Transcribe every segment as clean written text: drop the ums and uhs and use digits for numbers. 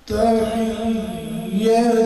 وداعيا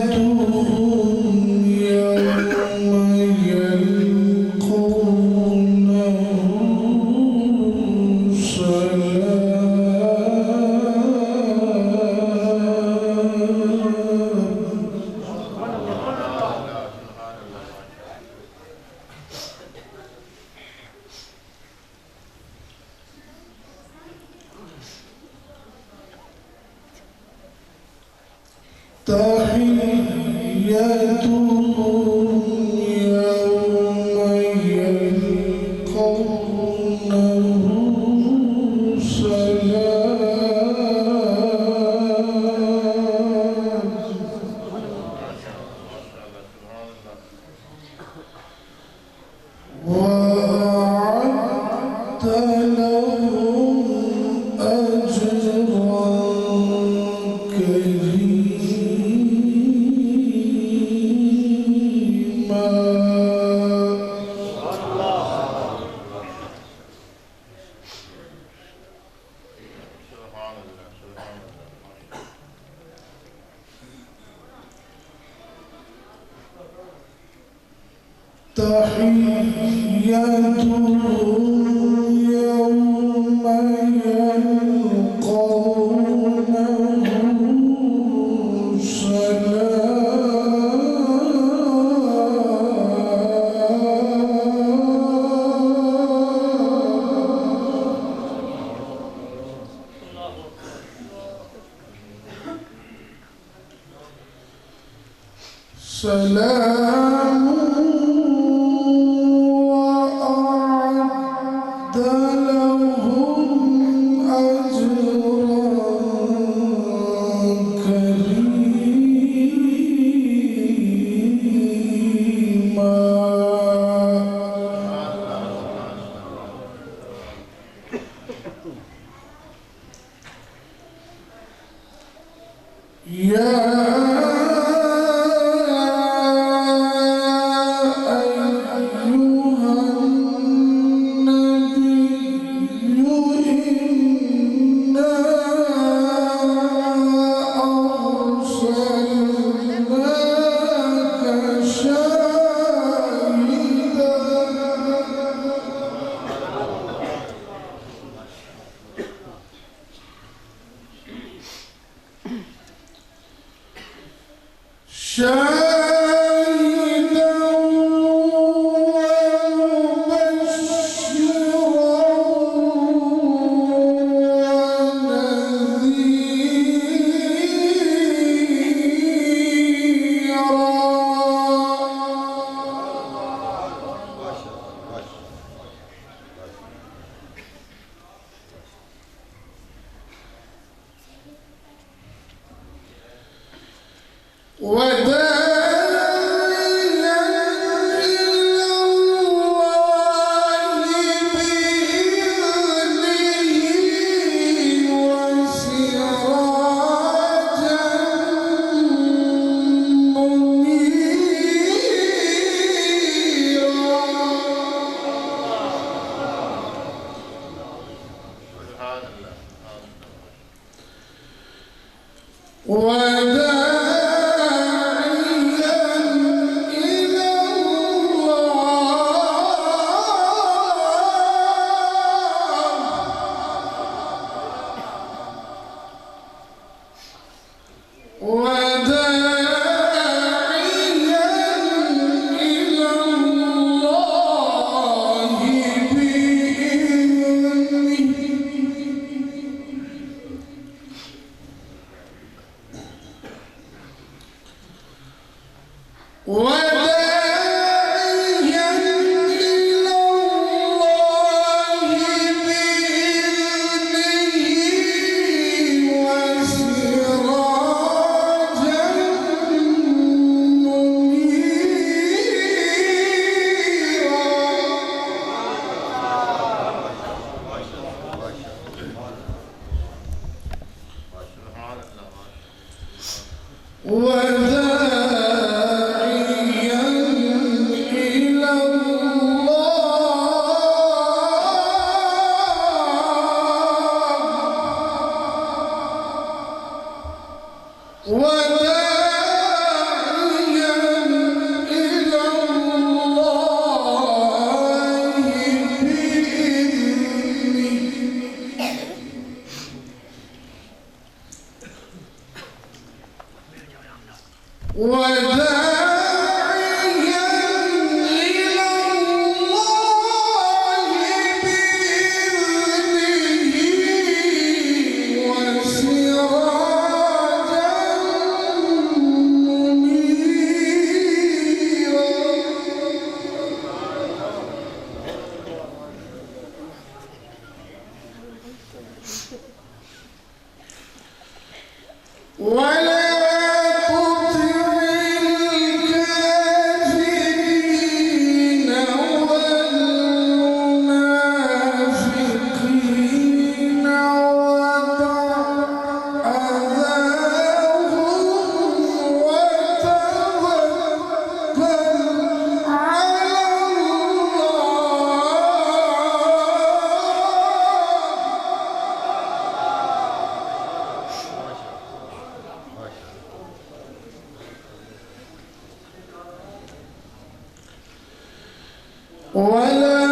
وما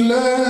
لأحد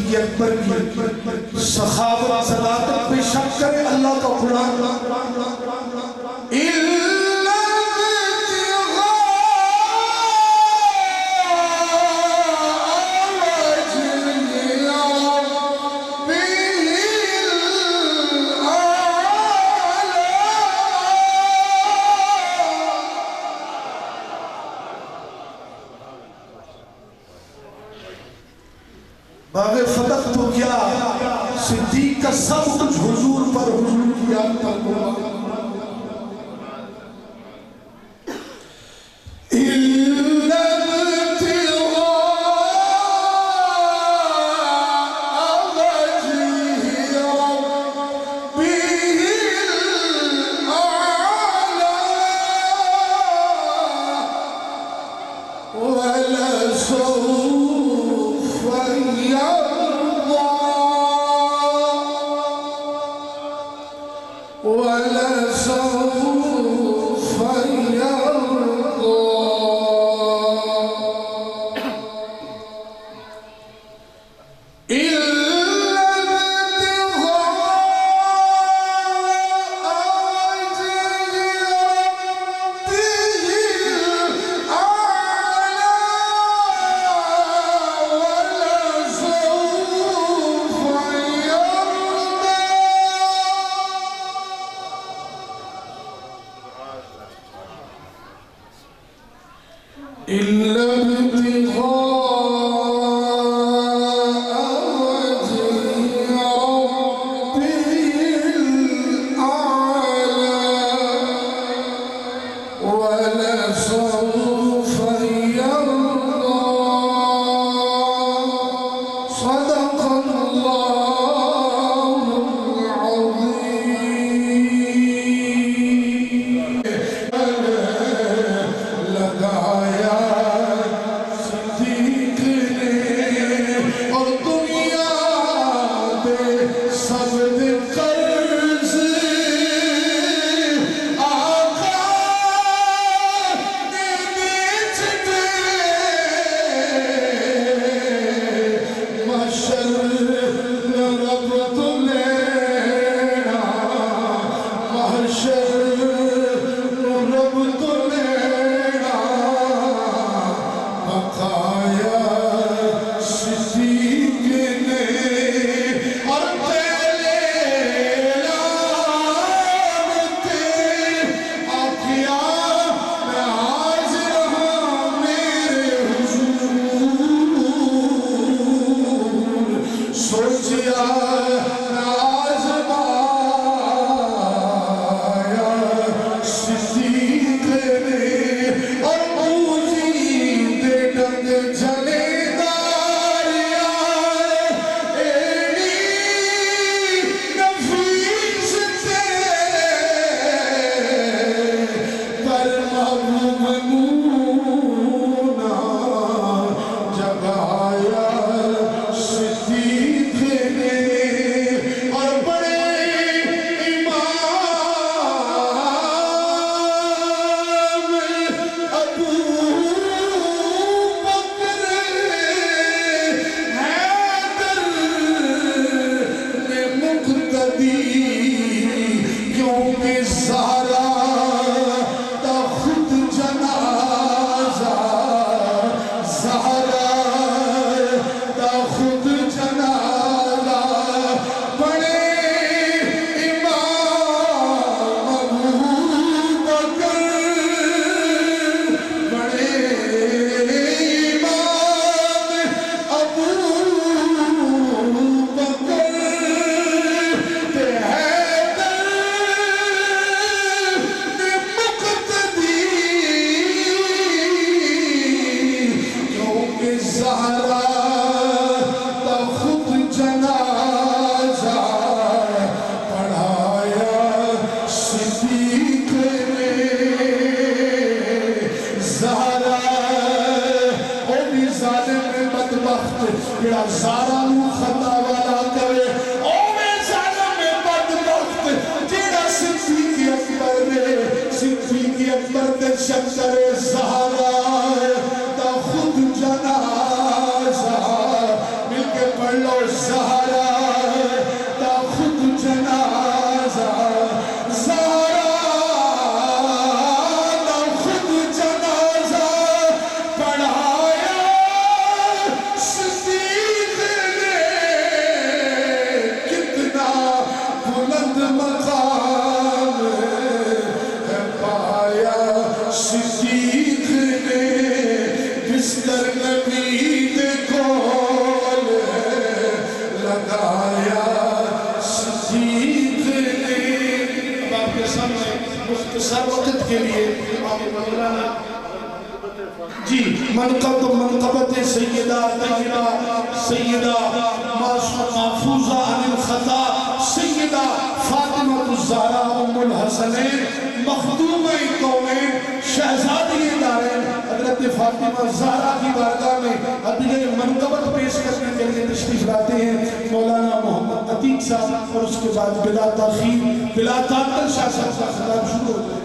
صدیق اکبر کی سخاوت صداقت پہ شک کرے اللہ کا قرآن باغ فتح تو کیا صدیق کا سب کچھ حضور پر حضور کی یاد تک ہوا جڑا سارا خطا والا کرے اوے ظالم بدبخت جڑا صدیق اکبر نے صدیق اکبر دے شکر زہرا تا خود جنازہ مل کے پڑھ لو بستر نبی کو لگایا صدیق نے. اب آپ کے سامنے مختصر وقت کے لیے مولانا جی منقبت سیدہ طیبہ سیدہ محفوظہ عن الخطا سیدہ فاطمہ الزہرا ام الحسنین مخدومہ کونین شہزادی دارین حضرت فاطمہ الزہرا کی بارگاہ میں ہدیہ منقبت پیش کرنے کے لیے تشریف لاتے ہیں مولانا محمد عتیق صاحب. اور اس کے بعد بلا تاخیر بلا تعطل شاہ صاحب کا خطاب شروع ہو جائے.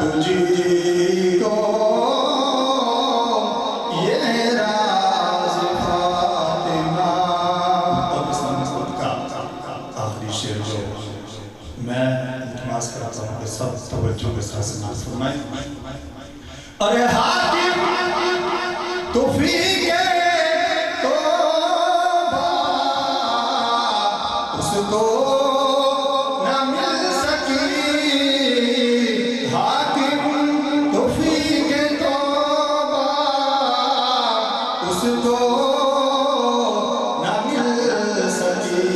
تجھی کو یہ راز خزانہ فرمائے ارے حاکم توفیق توبہ اس کو نہ مل سکی حاکم توفیق توبہ اس کو نہ مل سکی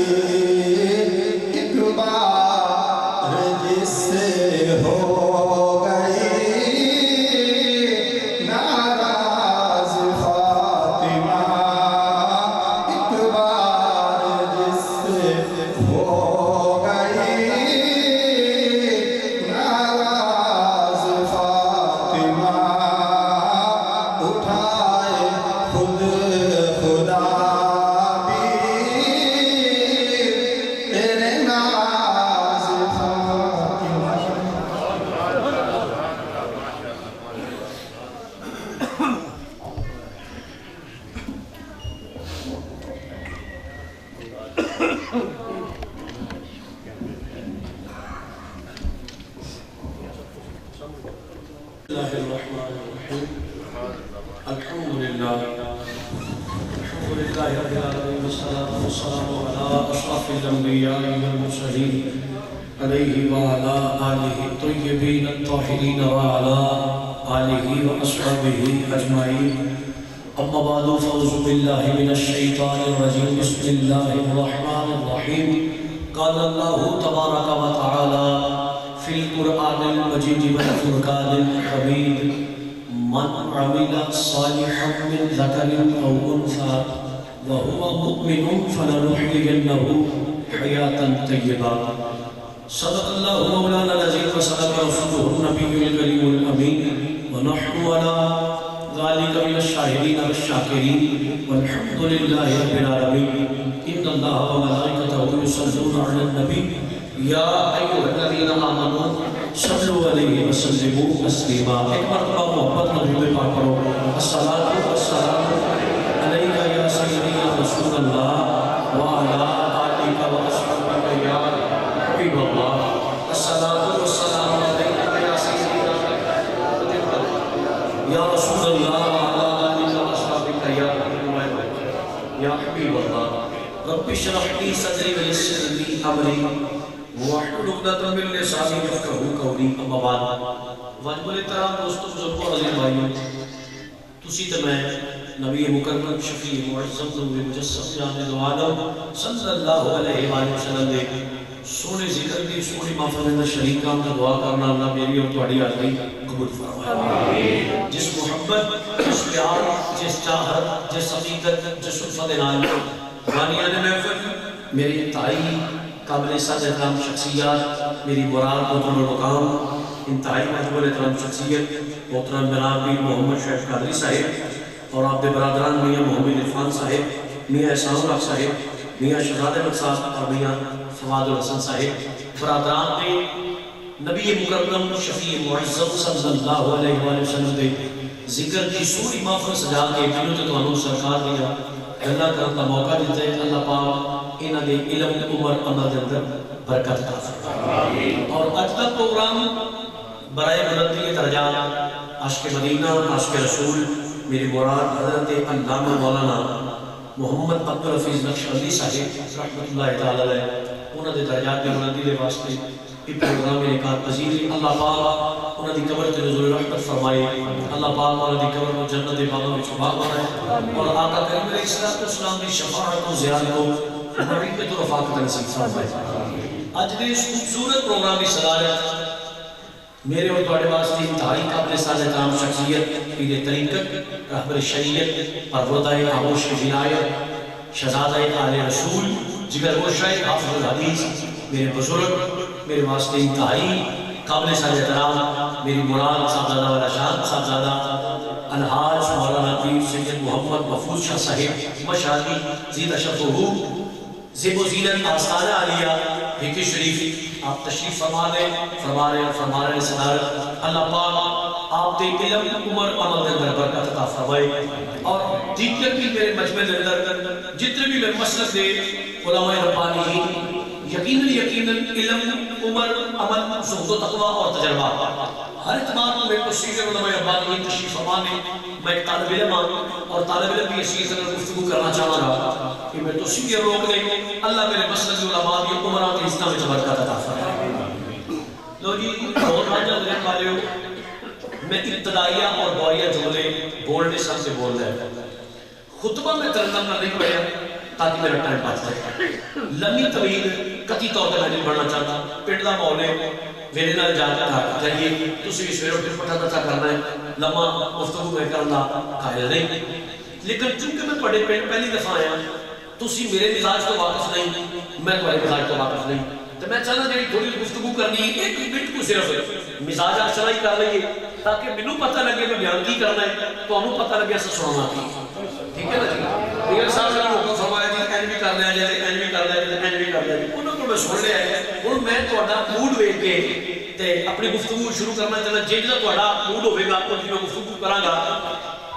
ایک بار جس سے ہو عليه وعلى آله الطيبين الطاهرين وعلى آله وأصحابه أجمعين أما بعد فأعوذ بالله من الشيطان الرجيم بسم الله الرحمن الرحيم قال الله تبارك وتعالى في القرآن المجيد والفرقان الحميد من عمل صالحا من ذكر أو أنثى وهو مؤمن فلنحيينه حياة طيبة صدق الله مولانا العظيم وصدق رسوله النبي الكريم الأمين ونحن على ذلك من الشاهدين والشاكرين والحمد لله رب العالمين إن الله وملائكته يصلون على النبي يا أيها الذين آمنوا صلوا عليه وسلموا تسليما ایک مرتبہ محبت محبوب پاک کرو الصلاة والسلام عليك يا سيدي يا رسول الله وعلى آلك وأصحابك يا حبيب الله الصلاة والسلام عليك يا سيدي يا رسول الله وعلى آلك وأصحابك يا حبيب الله رب اشرح لي صدري ويسر لي أمري واحلل عقدة من لساني يفقهوا قولي اما بعد واجب الاحترام دوستو بزرگوں عزیز بھائیوں تسی تے میں نبی مکرم شفیع معظم نور مجسم جان دو عالم صلی اللہ علیہ وآلہ وسلم دے سونے ذکر دی سونی محفل میں شریک کام کا دعا کرنا اللہ میری اور تہاڈی حاضری قبول فرمائے جس محبت جس پیار جس چاہت جس عقیدت جس الفت نال غانیان محفل میری انتہائی قابل سعادت احترام شخصیات میری مراد محترم المقام انتہائی محترم احترام شخصیت محترم جناب پیر محمد شیخ قادری صاحب اور آپ کے برادران میاں محمد عرفان صاحب میاں احسان الحق صاحب میاں شہزاد احمد صاحب اور میاں فواد الحسن صاحب برادران نے نبی مکرم شفیع معظم صلی اللہ علیہ وآلہ وسلم دے ذکر کی سوری محفل سجا کے دنوں تے تانوں سرکار دیا اللہ کرم کا موقع دیتے اللہ پاک انہاں دے علم عمر عمل دے اندر برکت عطا فرمائے اور اج کا پروگرام برائے بلندی درجات عاشق مدینہ عاشق رسول میری مراد حضرت علامہ مولانا محمد عبدالحفیظ نقشبندی صاحب رحمۃ اللہ تعالی علیہ انہاں دے درجات کی بلندی دے واسطے یہ پروگرام میں نکات پذیر اللہ پاک انہاں دی قبر تے نزول رحمت فرمائے اللہ پاک انہاں دی قبر کو جنت دے باغوں وچ باغ بنائے اور آقا کریم علیہ السلام دی شفاعت و زیارت کو معرفت و رفاقت نصیب فرمائے اج دے اس خوبصورت پروگرام کی صدارت میرے اور تواڈے واسطے انتہائی قابل سعادت احترام شخصیت پیر طریقت رہبر شریعت پروردہ آغوش ولایت شہزادہ آل رسول جگر گوشہ حافظ الحدیث میرے بزرگ میرے واسطے انتہائی قابل سعادت احترام میری مراد صاحبزادہ والا شان صاحبزادہ الحاج مولانا پیر سید محمد محفوظ شاہ صاحب مشاہدی زید اشرفہو زیب و زینت آستانہ علیہ بھیکی شریف آپ تشریف فرما رہے صدارت اللہ پاک آپ دے علم عمر عمل دے اندر برکت عطا فرمائے اور دیگر بھی میرے مجمع دے اندر جتنے بھی میرے مسلک دے علماء ربانیین یقیناً علم، عمر، عمل، زہد و تقویٰ اور تجربہ ہر اعتبار میں میرے کو سینئر علماء ربانی تشریف فرما نے. میں ایک طالب علم اور طالب علم بھی اسی طرح گفتگو کرنا چاہوں گا کہ میں تو سینئر لوگ نے اللہ میرے مسلک علماء کی عمرہ کے حصہ میں برکت عطا فرمائے. لو جی بہت راجہ دلن والے ہو، میں ابتدائیہ اور دعائیہ جملے بولنے سب سے بول رہا ہے. خطبہ میں ترنم نہ نہیں پڑھیا تاکہ میرا ٹائم پاس ہے. لمبی طویل قطعی طور پر میں نہیں پڑھنا چاہتا. پنڈ دا ماحول ہے، میرے نال جا کے کریے تسی بھی سویرے اٹھ پٹھا تچا کرنا ہے. لمبا گفتگو میں کرنا قائل نہیں، لیکن چونکہ میں تھوڑے پنڈ پہلی دفعہ آیا، تسی میرے مزاج تو واقف نہیں، میں تھوڑے مزاج تو واقف نہیں، تو میں چاہنا جی تھوڑی گفتگو کرنی ہے. ایک منٹ کو صرف مزاج آشرائی کر لئیے تاکہ مینوں پتہ لگے میں بیان کی کرنا ہے، تو انہوں پتہ لگے ایسا سنانا کی. ٹھیک ہے نا جی؟ ریئل صاحب نے حکم فرمایا جی این بھی کر لیا جائے، این بھی کر لیا جائے، این بھی کر لیا جائے. انہوں کو میں سن لیا ہے. اور میں تھوڑا موڈ ویکھ کے تے اپنی گفتگو شروع کرنا چاہنا. جیسا تھوڑا موڈ ہوئے گا تو میں گفتگو کراں گا.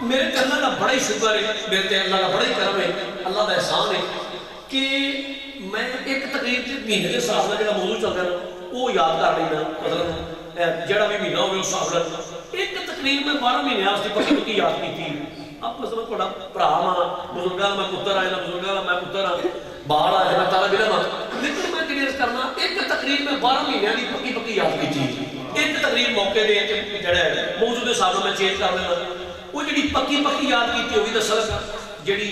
میرے تے اللہ کا بڑا ہی شکر ہے، میرے تے اللہ کا بڑا ہی کرم ہے، اللہ کا احسان ہے کہ میں ایک تقریر تے مہینے کے حساب نال جڑا موضوع چل رہا ہے وہ یاد کر لینا. مطلب جڑا بھی مہینہ ہوئے اس حساب نال ایک تقریر میں 12 مہینے واسطے پکی یاد کی. اب مثلا تھوڑا بھرا ہاں، بزرگاں میں پتر آئے نا، بزرگاں میں پتر ہاں، باہر آئے نا طالب علم ہاں، لیکن میں کلیئر کرنا ایک تقریر میں 12 مہینے کی پکی یاد کی. ایک تقریر موقع دے جڑا ہے موضوع کے حساب میں چینج کر لینا. وہ جڑی پکی یاد کی ہوگی دسل جڑی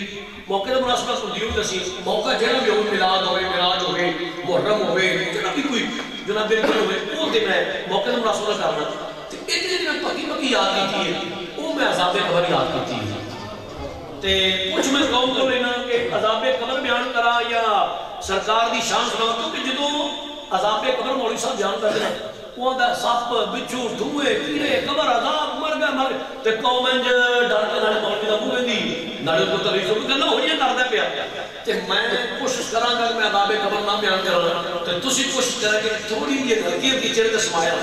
موقع کے مناسبت ہوتی ہوگی دسی. موقع جہاں بھی ہو، میلاد ہوئے، معراج ہوئے، محرم ہوئے، جہاں بھی کوئی جناب دل ہوئے وہ تے میں موقع کے مناسبت کرنا. ایک جی میں پکی یاد کی ہے وہ میں عذاب قبر یاد کی ہے. کچھ میں قوم کو لینا کہ عذاب قبر بیان کرا یا سرکار دی شان سنا، کیونکہ جدو عذاب قبر مولوی صاحب بیان کرتے ہیں وہ دا سپ بچھو دھوئے کیڑے قبر عذاب مر گئے تے قوم انج ڈر کے نال مولوی دا منہ ویندی نال کو تریسو کہ گلا ہو جائے کردا پیا. تے میں کوشش کراں گا کہ میں عذاب قبر نہ بیان کراں تے تسی کوشش کرا کہ تھوڑی جی ہلکی ہلکی چہرے تے سمایا.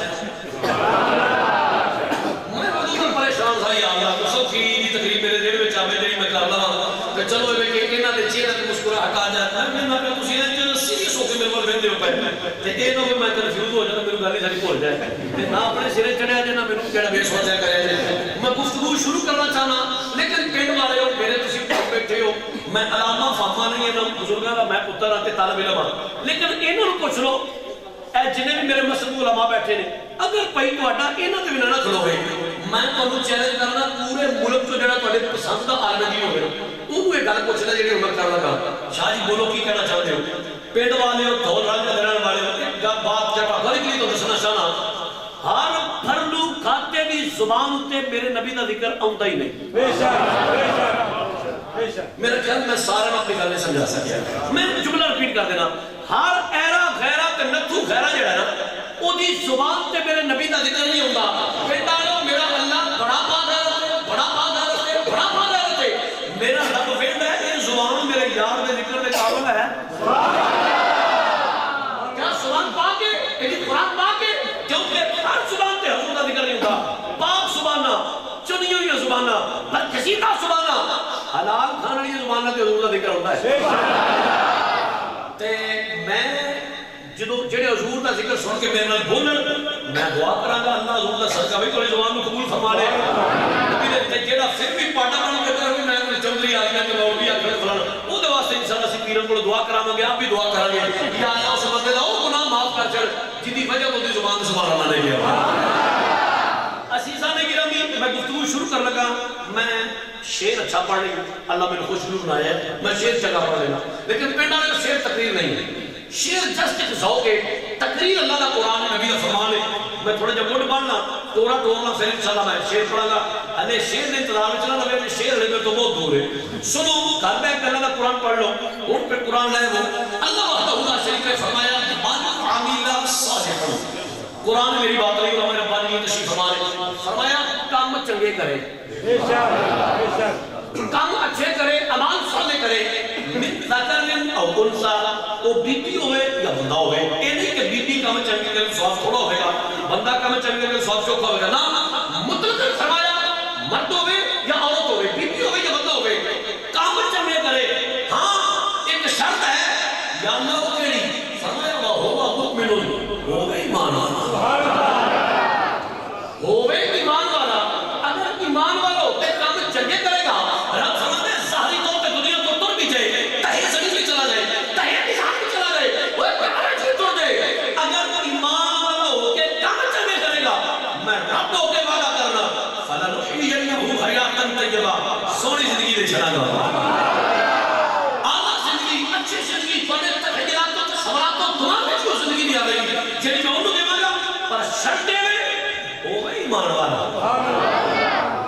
میں بڑا پریشان تھا یا اللہ تو سب کی تقریب میرے دل وچ آوے جڑی میں کر لواں تے چلو اے کہ انہاں دے چہرے تے مسکراہٹ آ جائے. میں نہ کہ تسی سیریس ہو کے میرے کول ویندے ہو پے تے اے نہ کہ میں کنفیوز ہو جاں میرے گل ہی ساری بھول جائے تے نہ اپنے سرے چڑھیا جے نہ میرے جڑا بے سوچا کرے. میں گفتگو شروع کرنا چاہنا لیکن پنڈ والے ہو میرے تسی بیٹھے ہو، میں علامہ فاما نہیں ہاں، بزرگاں دا میں پتر ہاں تے طالب علم ہاں، لیکن انہاں نوں پوچھ لو اے جنے بھی میرے مسجد علماء بیٹھے نے اگر پئی تہاڈا انہاں تے نہ کھلوے میں تانوں چیلنج کرنا پورے ملک تو جڑا تہاڈے پسند دا عالم دین ہوے اونوں یہ گل پوچھنا جڑی عمر کر لگا. شاہ جی بولو کی کہنا چاہتے ہو؟ پنڈ والے ہو، دھول رنگ درن والے ہو، ایک بات جگہ ہر ایک تو دسنا چاہنا ہر پھرلو کھاتے دی زبان تے میرے نبی دا ذکر آوندا ہی نہیں. بے شک میرا خیال میں سارے اپنی گل نہیں سمجھا سکیا. میں جملہ ریپیٹ کر دینا، ہر ایرا غیرہ تے نتھو غیرہ جڑا ہے نا او دی زبان تے میرے نبی دا ذکر نہیں ہوندا. کہندا ہے میرا اللہ بڑا پاگل ہے، بڑا پاگل ہے، بڑا پاگل ہے. میرا رب ویندا ہے یہ زبان میرے یار دے ذکر دے قابل ہے. کیا زبان پاک ہے؟ یہ قرآن پاک ہے؟ کیونکہ ہر زبان تے حضور دا ذکر نہیں ہوتا. پاک زبانہ، چنی ہوئی زبانہ، برکشیدہ زبانہ، حلال کھانے والی زبانہ تے حضور دا ذکر ہوتا ہے. تے میں جدو جڑے حضور دا ذکر سن کے میرے نال بولن میں دعا کراں گا اللہ حضور دا صدقہ بھی کوئی زبان کو قبول فرما لے. تے جڑا پھر بھی پاٹا بن کے کر میں چودھری آ گیا کہ مولوی آ کر فلانا او دے واسطے انشاءاللہ اسی پیروں کو دعا کراواں گے، آپ بھی دعا کریں گے یا اللہ اس بندے دا او گناہ معاف کر چھڑ جدی وجہ تو دی زبان سے سنبھالنا نہیں گیا. عزیزان گرامی میں گفتگو شروع کر لگا. میں شعر اچھا پڑھ لی، اللہ میں نے خوش روح بنایا ہے، میں شعر چنگا پڑھ لینا، لیکن پنڈا میں شعر تقریر نہیں ہے. شعر جسٹ ایک ذوق ہے، تقریر اللہ کا قرآن نبی کا فرمان ہے. میں تھوڑا جب موڈ بننا توڑا ٹولنا پھر انشاءاللہ میں شعر پڑھا گا. ہلے شعر نے انتظار میں چلا لگے شعر لے تو بہت دور ہے. سنو گھر میں اللہ کا قرآن پڑھ لو اور پھر قرآن لے وہ اللہ وحدہ لا شریک نے فرمایا من عمل صالحا. قرآن میری بات نہیں اور میرے ربانی تشریف فرمایا کام چنگے کرے، کام اچھے کرے، اعمال صالح کرے. من ذکر او انثى وہ بی بی ہوئے یا بندہ ہوئے. یہ نہیں کہ بی بی کام چنگے کرے ثواب تھوڑا ہوئے گا، بندہ کام چنگے کرے ثواب چوکھا ہوئے گا. نا مطلق فرمایا مرد ہوئے یا عورت ہوئے، بی بی ہوئے یا بندہ ہوئے، کام چنگے کرے. ہاں ایک شرط ہے یا اللہ وہ کیڑی فرمایا شرط ہے ہوے ایمان والا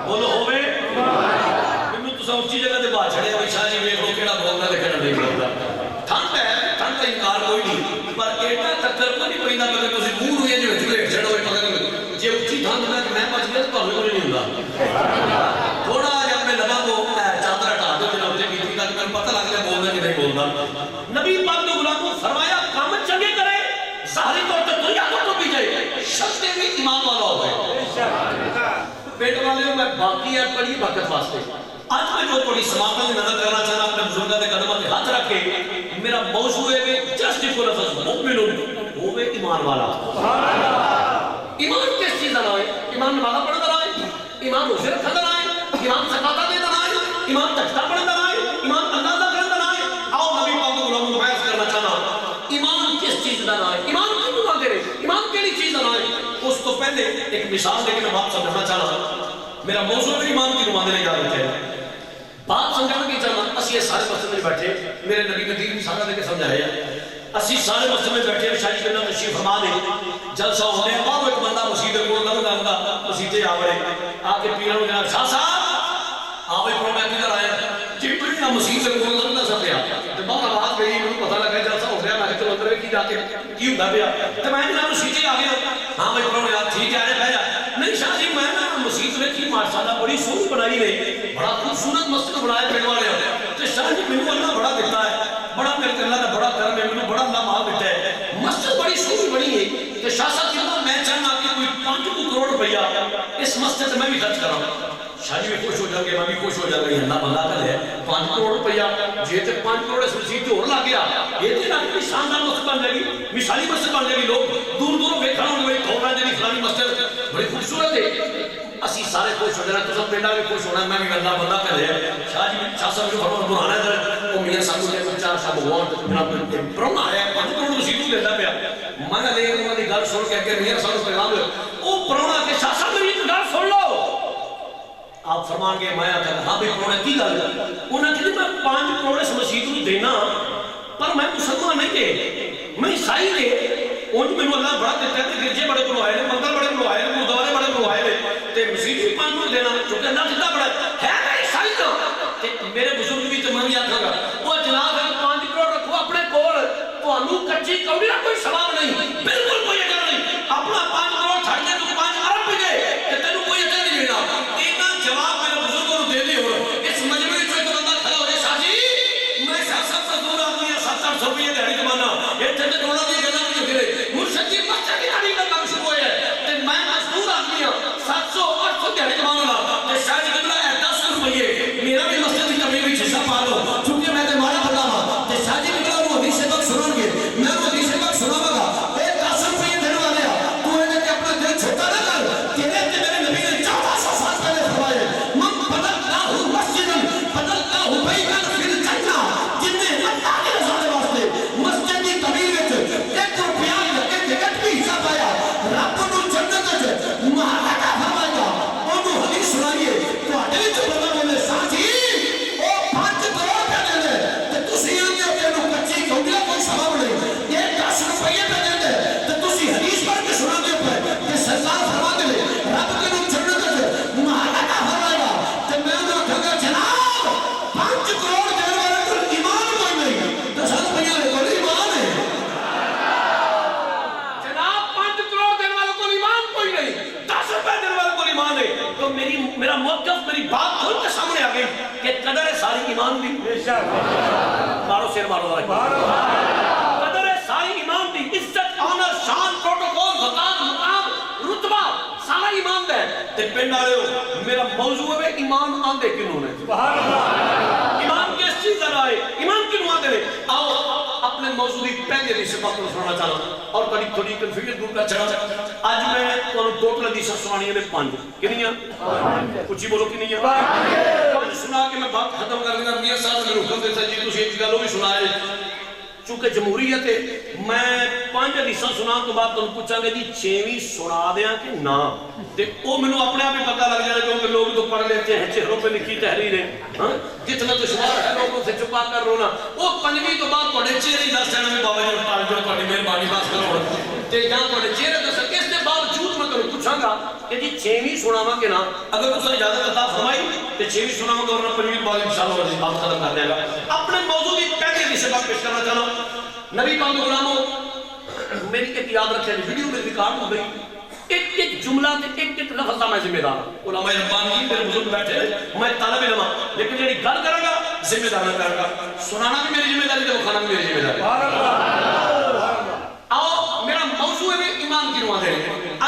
بولو ہوے میں تو اونچی جگہ تے باہر چھڑے ہوئے شاہ جی ویکھ لو کیڑا بولدا تے کیڑا نہیں بولدا ٹھنڈ ہے ٹھنڈ کا انکار کوئی نہیں پر ایڈا چکر تو نہیں پیندا کہ تسی منہ نوں انج وچ لیٹ چھڑو پتہ نہیں جے اونچی ٹھنڈ ہے کہ میں بچ گیا تو تانوں نہیں ہوندا تھوڑا جا میں لگا تو چادر ہٹا دو جناب تے کیتی تاکہ میں پتہ لگ جائے بولنا کہ نہیں بولنا نبی پاک نے غلام کو فرمایا کام چنگے کرے ظاہری طور پہ دنیا کو بھی جائے شرط بھی ایمان والا ہوئے پیٹ والے میں باقی ہے پڑھی برکت واسطے آج میں جو پڑھی سماپن میں نظر کرنا چاہنا اپنے بزرگاں دے قدموں پہ ہاتھ رکھ کے میرا موضوع ہے کہ جسٹ کو لفظ مؤمن ہوئے ایمان والا ایمان کس چیز نہ ہے ایمان نماز پڑھنا نہ ہے ایمان روزے رکھنا نہ ہے ایمان زکات دینا نہ ہے ایمان تجدید پڑھنا نہ ہے ایمان اللہ دا کرنا نہ ہے آؤ نبی پاک کو غلام کو بیان کرنا چاہنا ایمان کس چیز دا نہ ہے ایمان کیوں نہ کرے ایمان کیڑی چیز نہ ہے اس تو پہلے ایک مثال دے کے میں بات سمجھانا چاہنا میرا موضوع ہے ایمان کی نمائندے جا رہے تھے بات سمجھانا کی چاہنا اسی سارے مسجد میں بیٹھے میرے نبی نے دین سارا دے کے سمجھایا اسی سارے مسجد میں بیٹھے شاہی کرنا تشریف فرما دے جلسہ ہونے بعد ایک بندہ مسجد کو نہ لگا مسجد آ گئے آ کے پیروں نے کہا شاہ صاحب آوے پرو میں کدھر آیا جی پڑھنا مسجد کو نہ سکیا تے باہر آواز گئی مجھے پتہ لگا جلسہ ہو گیا میں تو اندر کی جا کے کی ہوندا پیا تے میں جناب مسجد آ گیا ہاں بھائی پرو یار ٹھیک ہے بیٹھ جا نہیں شاہ جی میں نا مسجد ویکھی ماشاءاللہ بڑی سونی بنائی ہے بڑا خوبصورت مسجد بنایا پنڈ والے تے شاہ جی مینوں اللہ بڑا دیتا ہے بڑا میرے اللہ دا بڑا کرم ہے مینوں بڑا اللہ مال دیتا ہے مسجد بڑی سونی بنی ہے تے شاہ صاحب کہنا میں چاہنا کہ کوئی 5 کروڑ روپیہ اس مسجد میں بھی خرچ کراں شاہ جی بھی خوش ہو جائیں گے میں بھی خوش ہو جائیں گے اللہ بندہ کر ہے 5 کروڑ روپیہ جی تے 5 کروڑ اس مسجد تے اور لگ گیا یہ تے نا کوئی شاندار مسجد بن جائے گی مثالی مسجد بن جائے گی لوگ دور دور ویکھنا ہوں گے تھوڑا جی فلانی مسجد بڑی خوبصورت ہے اسی سارے خوش ہو جانا تو سب پنڈا بھی خوش ہونا میں بھی اللہ بندہ کر ہے شاہ جی شاہ صاحب جو فرمان بنانا ہے وہ میاں صاحب نے کچھ 4 صاحب ہوا پرونا ہے 5 کروڑ مسجد کو دیتا پیا میں لے انہوں نے گل سن کے میاں صاحب پیغام او پرونا کے شاہ صاحب میری گل سن لو آپ فرمان کے میں آتا ہاں بھی پرونا کی گل انہوں نے کہا میں 5 کروڑ اس مسجد کو دینا پر میں مسلمان نہیں دے میں عیسائی دے ان میں اللہ بڑا دیتا ہے گرجے بڑے بلوائے نے مندر بڑے بلوائے نے گردوارے بڑے بلوائے نے تے مسجد بھی 5 کروڑ دینا چونکہ اللہ کتنا بڑا ہے میں عیسائی دا میرے بزرگ بھی تو میں بھی آتا گا وہ جناب 5 کروڑ رکھو اپنے کول تو انو کچی کوڑی کوئی سوال نہیں بالکل کوئی اجر نہیں اپنا 5 کروڑ چھڑ دے تو 5 ارب بھی دے کہ تینوں کوئی اجر نہیں ملنا اتنا جواب میرے بزرگوں کو دے دے ہو اس مجمع میں ایک بندہ کھڑا ہو جائے شاہ جی میں شاہ صاحب سے دور آدمی ہے 700 روپے دہاڑی کمانا یہ تے ڈولا دی گلا نہیں کرے مرشد جی بچہ کی دہاڑی کا کام شروع ہے تے میں مزدور آدمی ہوں 700 800 دہاڑی کمانا تے شاہ جی کہنا ہے 10 روپے میرا بھی مسجد کی کمی بھی حصہ پا لو چونکہ میں تے مارا بندہ ہوں تے شاہ جی کہنا وہ حدیث سے تک سنوں گے میں وہ حدیث سے تک سناواں گا اے 10 روپے دینے والے تو اے کہ اپنا دل چھوٹا نہ کر تیرے تے میرے نبی نے 1400 سال پہلے فرمایا من بدلتا مسجدا بدلتا بیتا فی الجنہ جن نے اللہ کی رضا دے واسطے مسجد کی تعمیر وچ 1 روپیہ ایک بھی حصہ پایا رب نو جنت وچ محلہ فرمائے گا اونوں حدیث سنائیے تواڈے وچ بندہ بولے ساتھی او 5 کروڑ پہ دے دے تے تسی آندے ہو کہ نو کچی کونڈیا کوئی سبب نہیں یہ 10 روپے پہ دے دے تے تسی حدیث پڑھ کے سنا دے پے کہ سرکار فرما دے رب کے نو جنت وچ محلہ فرمائے گا تے میں انہاں کہا جناب 5 کروڑ دینے والے کو ایمان کوئی نہیں 10 روپے والے کو ایمان ہے جناب 5 کروڑ دینے والے کو ایمان کوئی نہیں 10 روپے دینے والے کو ایمان ہے تو میرا موقف میری بات کھل کے سامنے آ گئی کہ قدر ہے ساری ایمان دی مارو شیر مارو قدر ہے ساری ایمان دی عزت آنر شان پروٹوکول وقار مقام رتبہ سارا ایمان دے تے پنڈ والے ہو میرا موضوع ہے ایمان آندے کنوں نے ایمان کس چیز دا رائے ایمان کنوں آندے نے آؤ اپنے موضوع دی پہلے حدیث سے بات سنانا چاہتا اور تھوڑی کنفیوژن دور کر چھڑا آج میں تانوں ٹوٹل حدیثاں سنانیاں نے 5 کنیاں کچھ بولو کنیاں 5 سنا کے میں بات ختم کر دینا میاں صاحب نے حکم دیتا جی تسی ایک گل بھی سنائے چونکہ جمہوریت ہے میں 5 حدیثاں سنا تو بعد تانوں پوچھاں گے جی 6ویں سنا دیاں کہ نہ تے او مینوں اپنے آپ ہی پتہ لگ جائے کیونکہ لوگ تو پڑھ لیتے ہیں چہروں پہ لکھی تحریر ہے ہاں جتنا تو شمار ہے لوگوں سے چھپا کر رونا وہ 5ویں تو بعد تواڈے چہرے دس دینا میں بابا جی ٹال جو تواڈی مہربانی بس کرو تے جاں تواڈے چہرے دس اس کے باوجود تمہیں پوچھاں گا کہ جی 6ویں سناواں کہ نہ اگر تساں اجازت عطا فرمائی تے 6ویں سناواں گا اور 5ویں بعد انشاءاللہ وجہ بات ختم کر دے گا اپنے موضوع کی پہلی حدیث بات پیش کرنا چاہنا نبی پاک غلاموں میری ایک یاد رکھیں ویڈیو میں ریکارڈ ہو گئی ایک جملہ تے ایک لفظ کا میں ذمہ دار ہوں علماء ربانی میرے بزرگ بیٹھے میں طالب علم ہوں لیکن جڑی گل کراں گا ذمہ دار نہ کروں گا سنانا بھی میری ذمہ داری تے کھانا بھی میری ذمہ داری سبحان اللہ آؤ میرا موضوع ہے ایمان کی نواں دے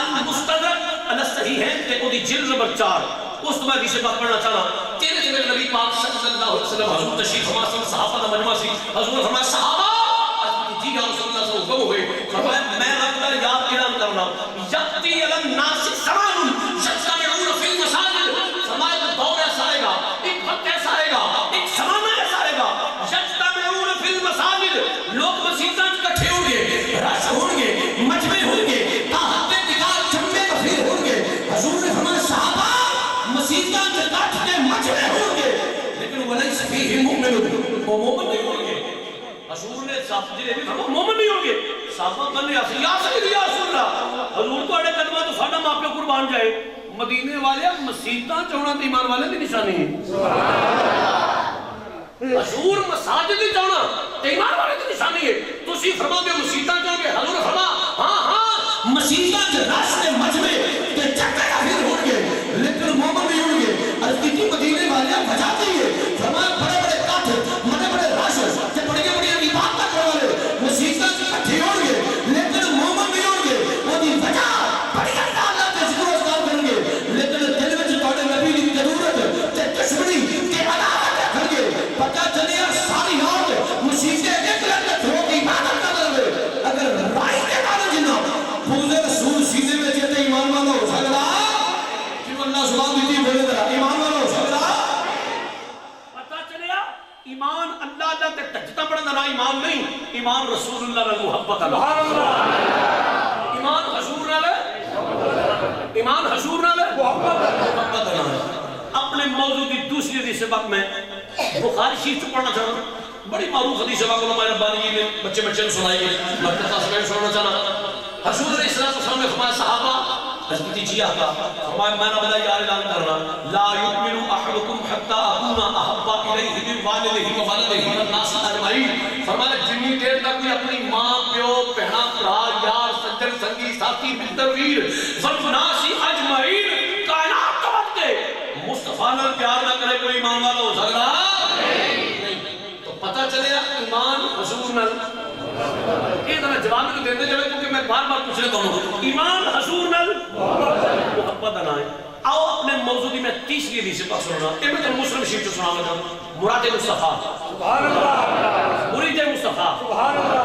المستدرک علی الصحیحین تے اودی جلد نمبر 4 اس میں حدیث پاک پڑھنا چاہنا تیرے سے میرے نبی پاک صلی اللہ علیہ وسلم حضور تشریف فرما صحابہ کا مجمع سی حضور فرمایا صحابہ جی یا رسول اللہ صلی اللہ علیہ وسلم ہوئے فرمایا میں رب کا یاد اعلان کرنا یقتی علی الناس زمان یجتمعون فی المساجد فرمایا دور ایسا آئے گا ایک وقت ایسا آئے گا ایک زمانہ ایسا آئے گا یجتمعون فی المساجد لوگ مسجدوں اکٹھے ہوں گے رش ہوں گے مجمع ہوں گے تاحت نگاہ جمع کثیر ہوں گے حضور نے فرمایا صحابہ مسجدوں اکٹھ کے مجمع ہوں گے لیکن ولیس فیہ مؤمن وہ مومن نہیں ہوں گے حضور نے صاحب جی بھی فرمایا مومن نہیں ہوں گے صحابہ بنے آسی یا سید یا رسول اللہ حضور تو اڑے قدمہ تو ساڑھا ماں پہ قربان جائے مدینے والے مسیطہ چونا تو ایمان والے بھی نشانی ہے حضور مساجد ہی چونا تو ایمان والے بھی نشانی ہے تو اسی فرما دے مسیطہ چون گے حضور فرما ہاں مسیطہ کے راستے مجمع کے چکے آخر ہوں گے لیکن مومن نہیں ہوں گے ارزقی مدینے والے بجا دیئے فرمایا بڑے بڑے کاتھ بڑے بڑے راشد کہ بڑے بڑے عبادت کرنے والے مسیطہ کے کٹھے ہوں گے لیکن مومن نہیں ہوں گے وہ دی وجہ بڑی اللہ کے ذکر و اذکار کریں گے لیکن دل میں توڑے نبی کی ضرورت تے دشمنی تے عداوت رکھیں گے پتہ چلے ساری رات مسیطے ایک لگت ہو کی عبادت کر رہے اگر رائی کے بارے جنہ پوزے رسول سیدھے میں جیتے ایمان والا ہو سکتا کیوں اللہ زبان دیتی بولے درہ ایمان والا ہو سکتا پتہ چلے ایمان اللہ اللہ تے تجتہ پڑھنا نہ ایمان نہیں ایمان رسول اللہ نے محبت اللہ ایمان حضور نہ لے ایمان حضور نہ لے محبت اللہ اپنے موضوع کی دوسری حدیث سبق میں بخاری شریف سے پڑھنا چاہنا بڑی معروف حدیث سبق علماء ربانی نے بچے نے سنائی گئی مرتبہ سے میں سننا چاہنا حضور علیہ السلام نے فرمایا صحابہ حضرت جی آقا فرمایا میں نے بلا یار اعلان کرنا لا یؤمن احدکم حتی اکون احب الیہ من والدہ وولدہ والناس اجمعین فرمایا جتنی دیر تک کوئی اپنی ماں پیو بہنا بھرا یار سجن سنگی ساتھی متر ویر والناس اجمعین کائنات کا وقت مصطفیٰ نے پیار نہ کرے کوئی ایمان والا ہو سکتا نہیں تو پتہ چلے ایمان حضور نہ یہ ذرا جواب میں دیتے جائے کیونکہ میں بار بار پوچھنے کو ہوں ایمان حضور نل محبت انائے آؤ اپنے موضوع کی میں تیسری حدیث پاک سننا یہ میں مسلم شریف سے سنا لگا مراد مصطفیٰ سبحان اللہ مرید مصطفیٰ سبحان اللہ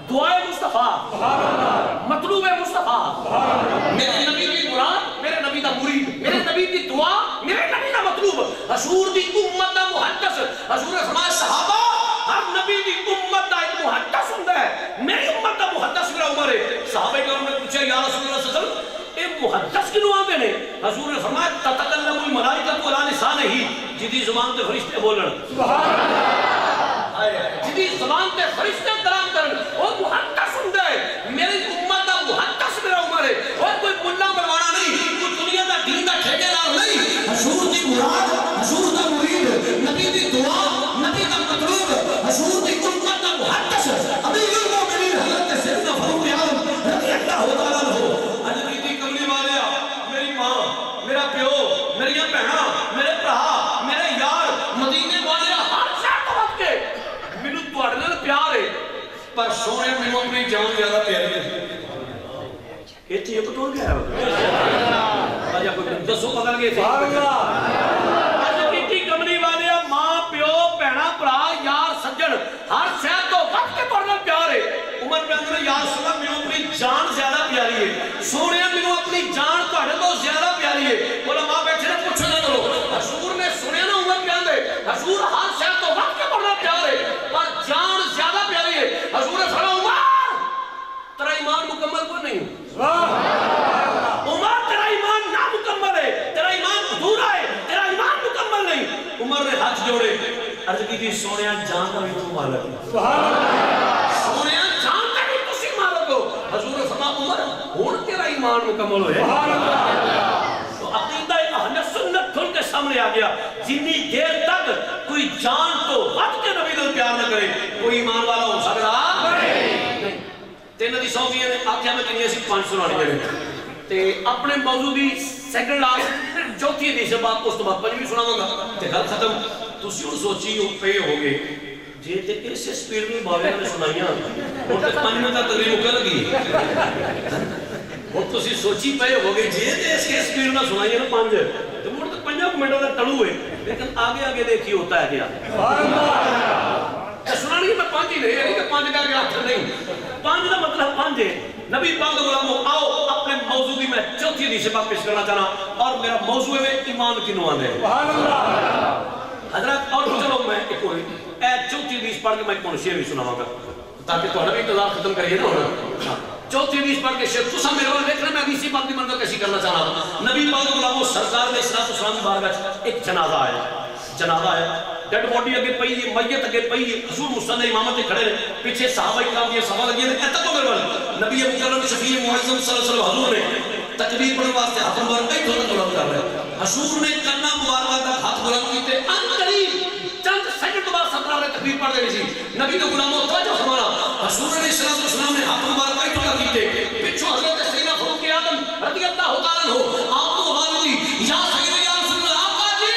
دعائے مصطفیٰ سبحان اللہ مطلوب مصطفیٰ سبحان اللہ میرے نبی کی مراد میرے نبی دا مرید میرے نبی کی دعا میرے نبی دا مطلوب حضور دی امت دا محدث حضور نے فرمایا صحابہ ہر نبی دی امت دا ایک محدث ہوتا ہے میری امت دا محدث میرا عمر ہے صحابہ کرام نے پوچھا یا رسول اللہ صلی اللہ علیہ وسلم اے محدث کی نوع میں نے حضور نے فرمایا تتکلم الملائکۃ علی لسانہ جدی زبان تے فرشتے بولن سبحان اللہ جدی زبان تے فرشتے کلام کرن وہ محدث ہوتا ہے میری امت دا محدث میرا عمر ہے وہ کوئی ملا بلوانا نہیں کوئی دنیا دا دین دا ٹھیکیدار نہیں حضور دی مراد حضور دا مرید نبی دی دعا نبی دا مطلوب حضور دی امت دا محدث امیر المومنین حضرت سیدنا فاروق اعظم رضی اللہ تعالیٰ عنہ نبی دی کملی والیا میری ماں میرا پیو میری بہنا میرے بھرا میرے یار مدینے والیا ہر شاہ طرف کے مینوں تواڈے نال پیار ہے پر سونے مینوں اپنی جان زیادہ پیاری ہے ایتھے ایک ٹور گیا آجا کوئی دسو بدل گئے سبحان اللہ آج کیتی کملی والیا ماں پیو بہنا بھرا یار سجن ہر شہر تو وقت کے طور پر پیار ہے عمر بن عبداللہ یا رسول اللہ مینوں اپنی جان زیادہ پیاری ہے سونے مینوں اپنی جان تواڈے تو زیادہ پیاری ہے علماء بیٹھے نے پوچھو نہ کرو حضور نے سنے نا عمر بیان دے حضور ہر شہر تو وقت کے طور پر پیار ہے پر جان زیادہ پیاری ہے حضور نے فرمایا عمر تیرا ایمان مکمل کو نہیں عمر تیرا ایمان نامکمل ہے تیرا ایمان ادھورا ہے تیرا ایمان مکمل نہیں عمر نے ہاتھ جوڑے عرض کی تھی سونیا جان کا بھی تو مالک ہے سونیا جان کا بھی تسی مالک ہو حضور نے فرمایا عمر ہن تیرا ایمان ایمان مکمل ہوئے. تو عقیدہ اہل سنت کھل کے سامنے آ گیا. جتنی دیر تک کوئی جان تو وقت کے نبی کو پیار نہ کرے کوئی ایمان والا ہو سکتا نہیں. تین دی سو نے آخیا میں کنی اسی 5 سنانی جائے تے اپنے موضوع دی سیکنڈ لاسٹ چوتھی حدیث سے بعد اس تو بعد پنجویں سناواں گا تے گل ختم. تسی ہن سوچی ہو پے ہوگے جے تے اس سپیڈ میں باوے نے سنائیاں اور تے 5 منٹ تک تقریر مکر لگی. اور تسی سوچی پے ہوگے جے تے اس کے سپیڈ میں سنائیاں نا 5 تے مڑ تے 5 منٹ تک ٹلو ہوئے. لیکن آگے آگے دیکھی ہوتا ہے کیا سبحان اللہ. سنانی میں 5 ہی نہیں کہ 5 کا کیا نہیں. 5 کا مطلب 5 ہے. نبی پاک غلاموں آؤ اپنے موضوع کی میں چوتھی حدیث پاک پیش کرنا چاہنا اور میرا موضوع ہے ایمان کی نوان ہے. سبحان اللہ. حضرات اور چلو میں ایک اور چوتھی حدیث پڑھ کے میں ایک شعر بھی سناواں گا تاکہ تو بھی انتظار ختم کریے نا. چوتھی حدیث پڑھ کے شعر تسا میرے والے دیکھنا میں اسی بات کی منظر کیسی کرنا چاہنا. نبی پاک غلاموں سرکار علیہ السلام کی بارگاہ ایک جنازہ ہے ڈیڈ باڈی اگے پئی ہے میت اگے پئی ہے. حضور مصطفیٰ امامت پہ کھڑے ہیں پیچھے صحابہ کرام یہ سوال لگے ہیں ایتا تو میرے والے نبی مکرم شفیع معظم صلی اللہ علیہ وسلم حضور نے تکبیر پڑھنے واسطے ہاتھ مبارک کئی تھوڑا بلند کر رہے ہیں. حضور نے کنا مبارکہ تک ہاتھ بلند کیتے ان قریب چند سیکنڈ بعد سرکار نے تکبیر پڑھ دینی سی. نبی کے غلاموں توجہ فرمانا. حضور علیہ السلام نے ہاتھ مبارک کئی تھوڑا کیتے پیچھے حضرت سیدنا فاروق اعظم رضی اللہ تعالیٰ عنہ آپ کو آواز دی یا سید یا رسول اللہ آقا جی.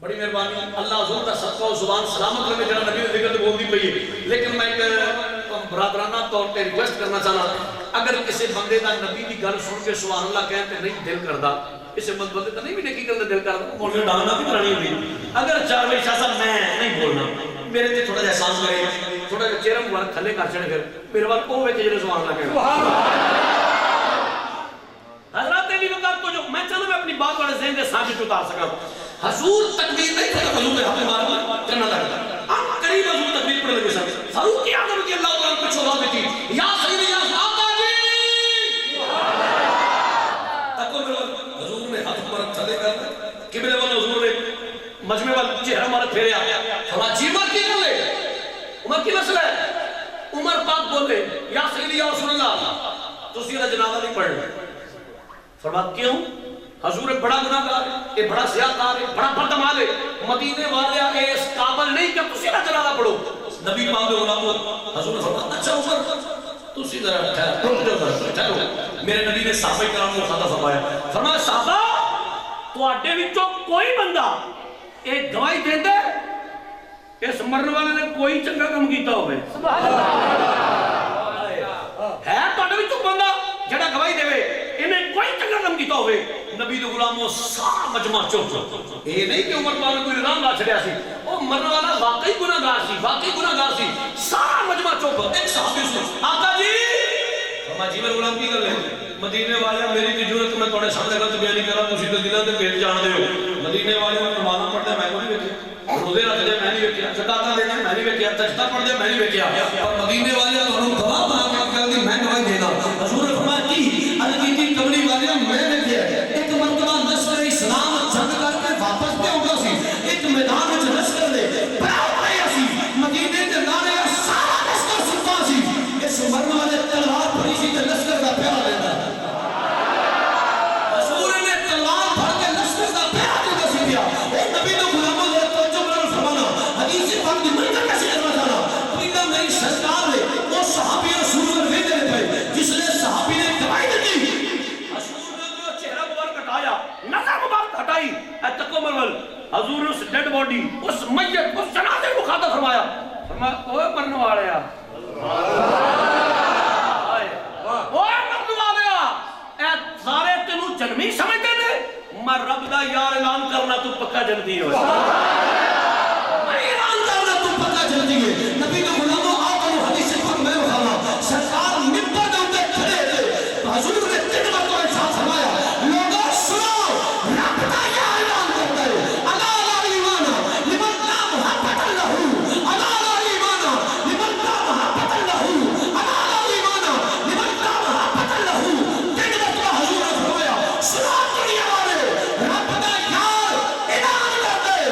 بڑی مہربانی اللہ حضور کا صدقہ و زبان سلامت کرنے جناب نبی نے ذکر بول دی پئی ہے. لیکن میں برادرانہ طور پہ ریکویسٹ کرنا چاہنا اگر کسی بندے دا نبی دی گل سن کے سبحان اللہ کہتے نہیں دل کردا اسے بندے تا نہیں بھی نیکی کرنے دل کردا کون سے ڈالنا بھی کرانی ہوئی. اگر 4 بجے شاہ صاحب میں نہیں بولنا میرے تے تھوڑا جا احساس کرے تھوڑا جا چہرہ مبارک تھلے کر چھڑے پھر میرے وال او وچ جڑے سبحان اللہ کہنا. حضرات علی وقت تو جو میں چاہنا میں اپنی بات والے ذہن دے سامنے اتار سکاں. حضور تکبیر نہیں تھا حضور نے ہاتھ مار کرنا لگا قریب حضور تکبیر پڑھنے لگے سب. فاروق اعظم رضی اللہ تعالیٰ کچھ آواز دیتی یا سید یا آقا جی تکو میرے حضور نے ہاتھ مبارک تھلے کر قبلے والے حضور نے مجمع والا چہرہ مبارک پھیریا فرمایا جی عمر کی گل ہے عمر کی مسئلہ ہے. عمر پاک بولے یا سید یا رسول اللہ تسی دا جنازہ نہیں پڑھنا. فرمایا کیوں؟ حضور بڑا گناہگار ہے یہ بڑا زیادتار ہے بڑا بدعمال ہے مدینے والے اس قابل نہیں کہ تسی نہ جنازہ پڑھو. نبی پاک کے غلاموں حضور نے فرمایا اچھا عمر تسی ذرا ٹھہرو. میرے نبی نے صحابہ کرام کو خطا فرمایا صحابہ تواڈے وچوں کوئی بندہ ایک گواہی دیندا اس مرنے والے نے کوئی چنگا کام کیتا ہوے سبحان اللہ ہے تواڈے وچوں بندہ جڑا گواہی دے انہیں کوئی چنگا کام کیتا ہوے. نبی دے غلاموں سارا مجمع چپ. اے نہیں کہ عمر پاک کوئی نظام لا چھڑیا سی او مرنے والا واقعی گناہگار سی سارا مجمع چپ. ایک صحابی سن آقا جی فرمایا جی میرے غلام کی گل ہے مدینے والے میری کی ضرورت میں تواڈے سامنے گل بیان نہیں کراں تسی تے دلاں تے پیٹ جان دے ہو. مدینے والے نماز پڑھدے میں نہیں ویکھیا روزے رکھدے میں نہیں ویکھیا زکات دیندے میں نہیں ویکھیا سجدہ پڑھدے میں نہیں ویکھیا اور مدینے والے تانوں گواہ بنا کے کہندے میں گواہی دینا. حضور نے فرمایا کی الگی کملی والے میں ویکھیا ایک مرتبہ نصر اسلام جنگ کر کے واپس تے ہوندا سی ایک میدان وچ لشکر دے بڑا آیا سی مدینے دے نالے سارا لشکر ستا سی. اس مرنے والے تلوار پھڑی سی تے لشکر دا پہرا دیندا. حضور نے تلوار پھڑ کے لشکر دا پہرا دیندا سی پیا. اے نبی دے غلاموں دے توجہ کرن فرمانا حدیث پاک دی منظر کیسے کرنا چاہنا پیدا میری سرکار نے وہ صحابی رسول اللہ ویندے نے پے جس نے صحابی نے گواہی دی. نظر مبارک ہٹائی اے تکو مرول حضور اس ڈیڈ باڈی اس میت اس جنازے کو خطا فرمایا اوے مرنے والے اوے مرنے والے اے سارے تینوں جنمی سمجھتے نے میں رب دا یار اعلان کرنا تو پکا جنتی ہوئے میں اعلان کرنا تو پکا جنتی ہے. نبی کے غلاموں آپ کو حدیث پاک میں بخانا سرکار ممبر دے اوپر کھڑے تھے حضور نے 3 مرتبہ ارشاد فرمایا لوگوں سنو رب دا یہ اعلان کرتا ہے الا لا ایمان لمن لا محبت له الا لا ایمان لمن لا محبت له الا لا ایمان لمن لا محبت له. 3 مرتبہ حضور نے فرمایا سنو دنیا والے رب دا یار اعلان کرتا ہے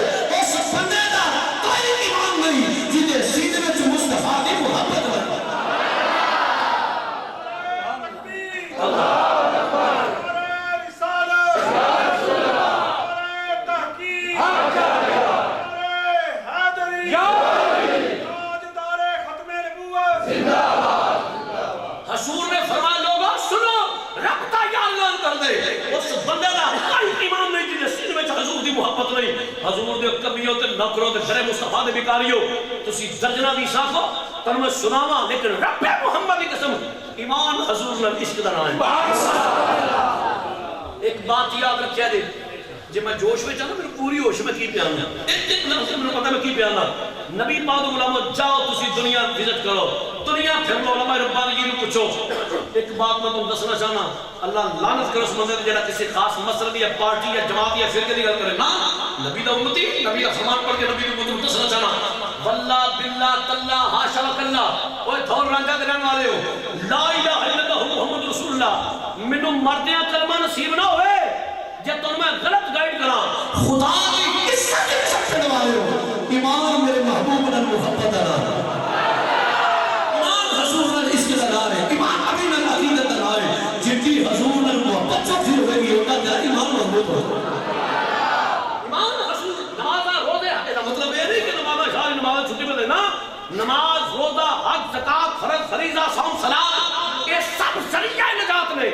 نہیں حضور دے کمیوں تے نوکروں تے گھر مصطفیٰ دے بیکاریوں تسی درجنہ دی ساکھو تن میں سناواں لیکن رب محمد کی قسم ایمان حضور نال عشق دا نام ہے ایک بات یاد رکھیا دے جب میں جوش میں چاہتا میرے پوری ہوش میں کی پیانا ایک لفظ میں پتہ میں کی پیانا نبی پاک علماء جاؤ تسی دنیا وزٹ کرو دنیا پھر لو علماء ربانی جی پوچھو ایک بات میں تم دسنا چاہنا اللہ لعنت کرو اس بندے تے جڑا کسی خاص مسئلے دی یا پارٹی یا جماعت یا فرقے دی گل کرے نا نبی دا امتی نبی دا فرمان پڑھ کے نبی کو تم دسنا چاہنا واللہ باللہ تاللہ ہاشا وکلا اوے تھور رنگا دے رہن والے ہو لا الہ الا اللہ محمد رسول اللہ مینوں مردیاں کلمہ نصیب نہ ہوئے جب تم میں غلط گائیڈ کرا خدا کی عزت چھپن والے ہو ایمان میرے محبوب نال محبت ادا ایمان حضور نال عشق ادا ہے ایمان ابھی نال عقیدت ادا ہے جن کی حضور نال محبت چھپی ہوئے گی ان کا ایمان مضبوط ہو ایمان حضور نماز روزے کا مطلب یہ نہیں کہ نماز شاہ نماز چھٹی میں دینا نماز روزہ حج زکات فرض فریضہ صوم صلاۃ یہ سب ذریعہ نجات نے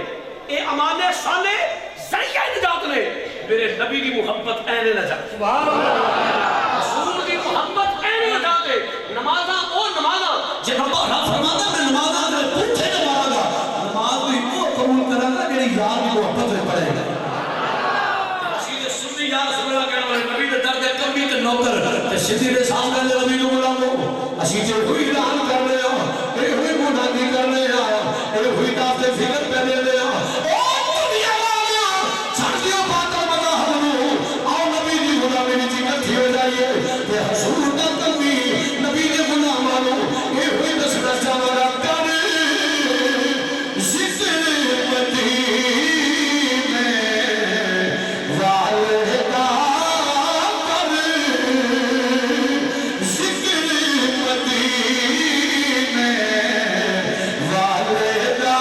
یہ امان صالح ذریعہ نجات نے میرے نبی کی محبت این نجات رسول کی محبت این نجات ہے نمازاں او نمازاں جب اللہ فرماتا میں نمازاں دے پوچھے نمازاں گا نماز بھی وہ قبول کرا گا جڑی یار کی محبت میں پڑھے گا رشید سنی یا رسول اللہ کہنا ہے نبی دے درد کمی تے نوکر تے سیدھی دے سامنے نبی کو بلاو اسی جو ہوئی اعلان کر رہے ہو اے ہوئی گناہی کر رہے ہو اے ہوئی دعوت فکر پہ لے رہے ہو حضور کا کمی نبی نے گناہ مانو یہ ہوئی دسنا چاہا کر ذکر مدینے والے کا کر ذکر مدینے والے کا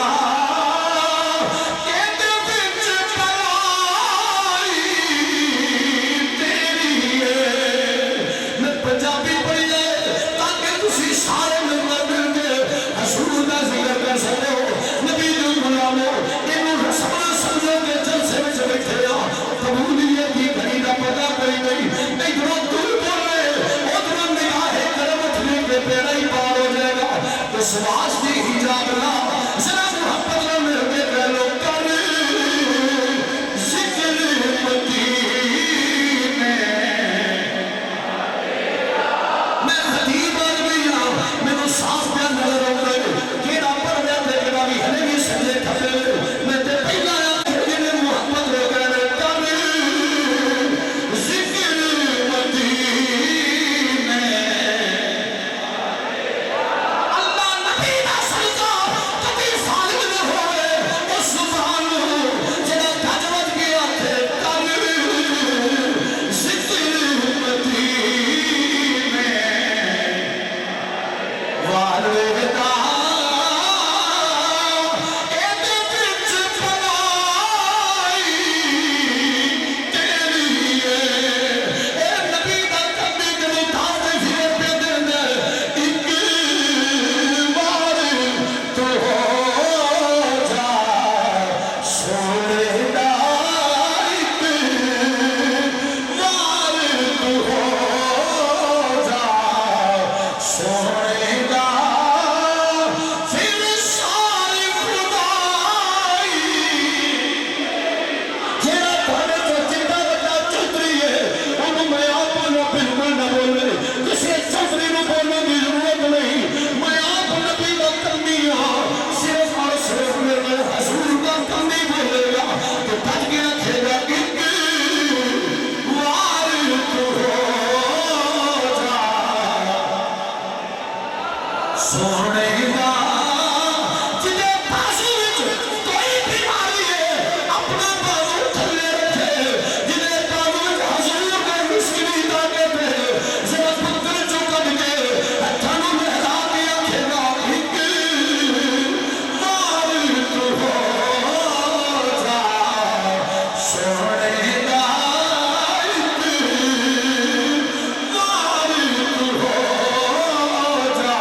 کہ بچ پلائی تیری پنجابی پڑھی جائے تاکہ تسی سارے ممبر مل کے حضور کا ذکر کر سکتے ہو نبی جو غلامو انہوں رسم سمجھو کے جلسے میں سے بیٹھے ہو قبولیت کی گھڑی کا پتہ کوئی نہیں ادھروں دل بول رہے ادھروں نگاہ کرم اٹھنے کے پیڑا ہی پار ہو جائے گا اس واسطے حجاب لا ذرا محبت میں مل کے کہلو کر ذکر مدینے میں خطیب آدمی ہوں میں وہ صاف پہ نظر ہوں گے کیڑا پر میں دیکھنا بھی ہنے بھی سجے کھتے میں تے پہلا جنہیں محمد رو کہنے کر ذکر مدینے اللہ نبی دا صدقہ کبھی فالق نہ ہوئے اس سبحان جنہ تجوز کیا تھے کر ذکر مدینے والے کا ایک بچ پلائی تیری اے نبی دا کبھی کبھی دھاتے پھرے پہ دینے ایک بار تو ہو جا سونے دا ایک بار تو ہو جا سونے دا پھر ساری خدائی جیڑا تھوڑے تو جندہ بتا چودری ہے انہوں میں آپ نہ بالکل نہ بولے کسی چودری نہ بولنے کی ضرورت نہیں میں آپ نبی کا کمی ہوں صرف اور صرف میرے حضور کا کمی بولے گا تو بچ کے رکھے گا ایک وار تو ہو جا سونے گا جنہیں بازو وچ کوئی بیماری ہے اپنا بازو تھلے رکھے جنہیں بازو وچ حضور کا مشکلی طاقت ہے ذرا پتر چکن کے ہتھانوں میں ہلا دیا کھیلا ایک وار تو ہو جا سونے گا ایک وار تو ہو جا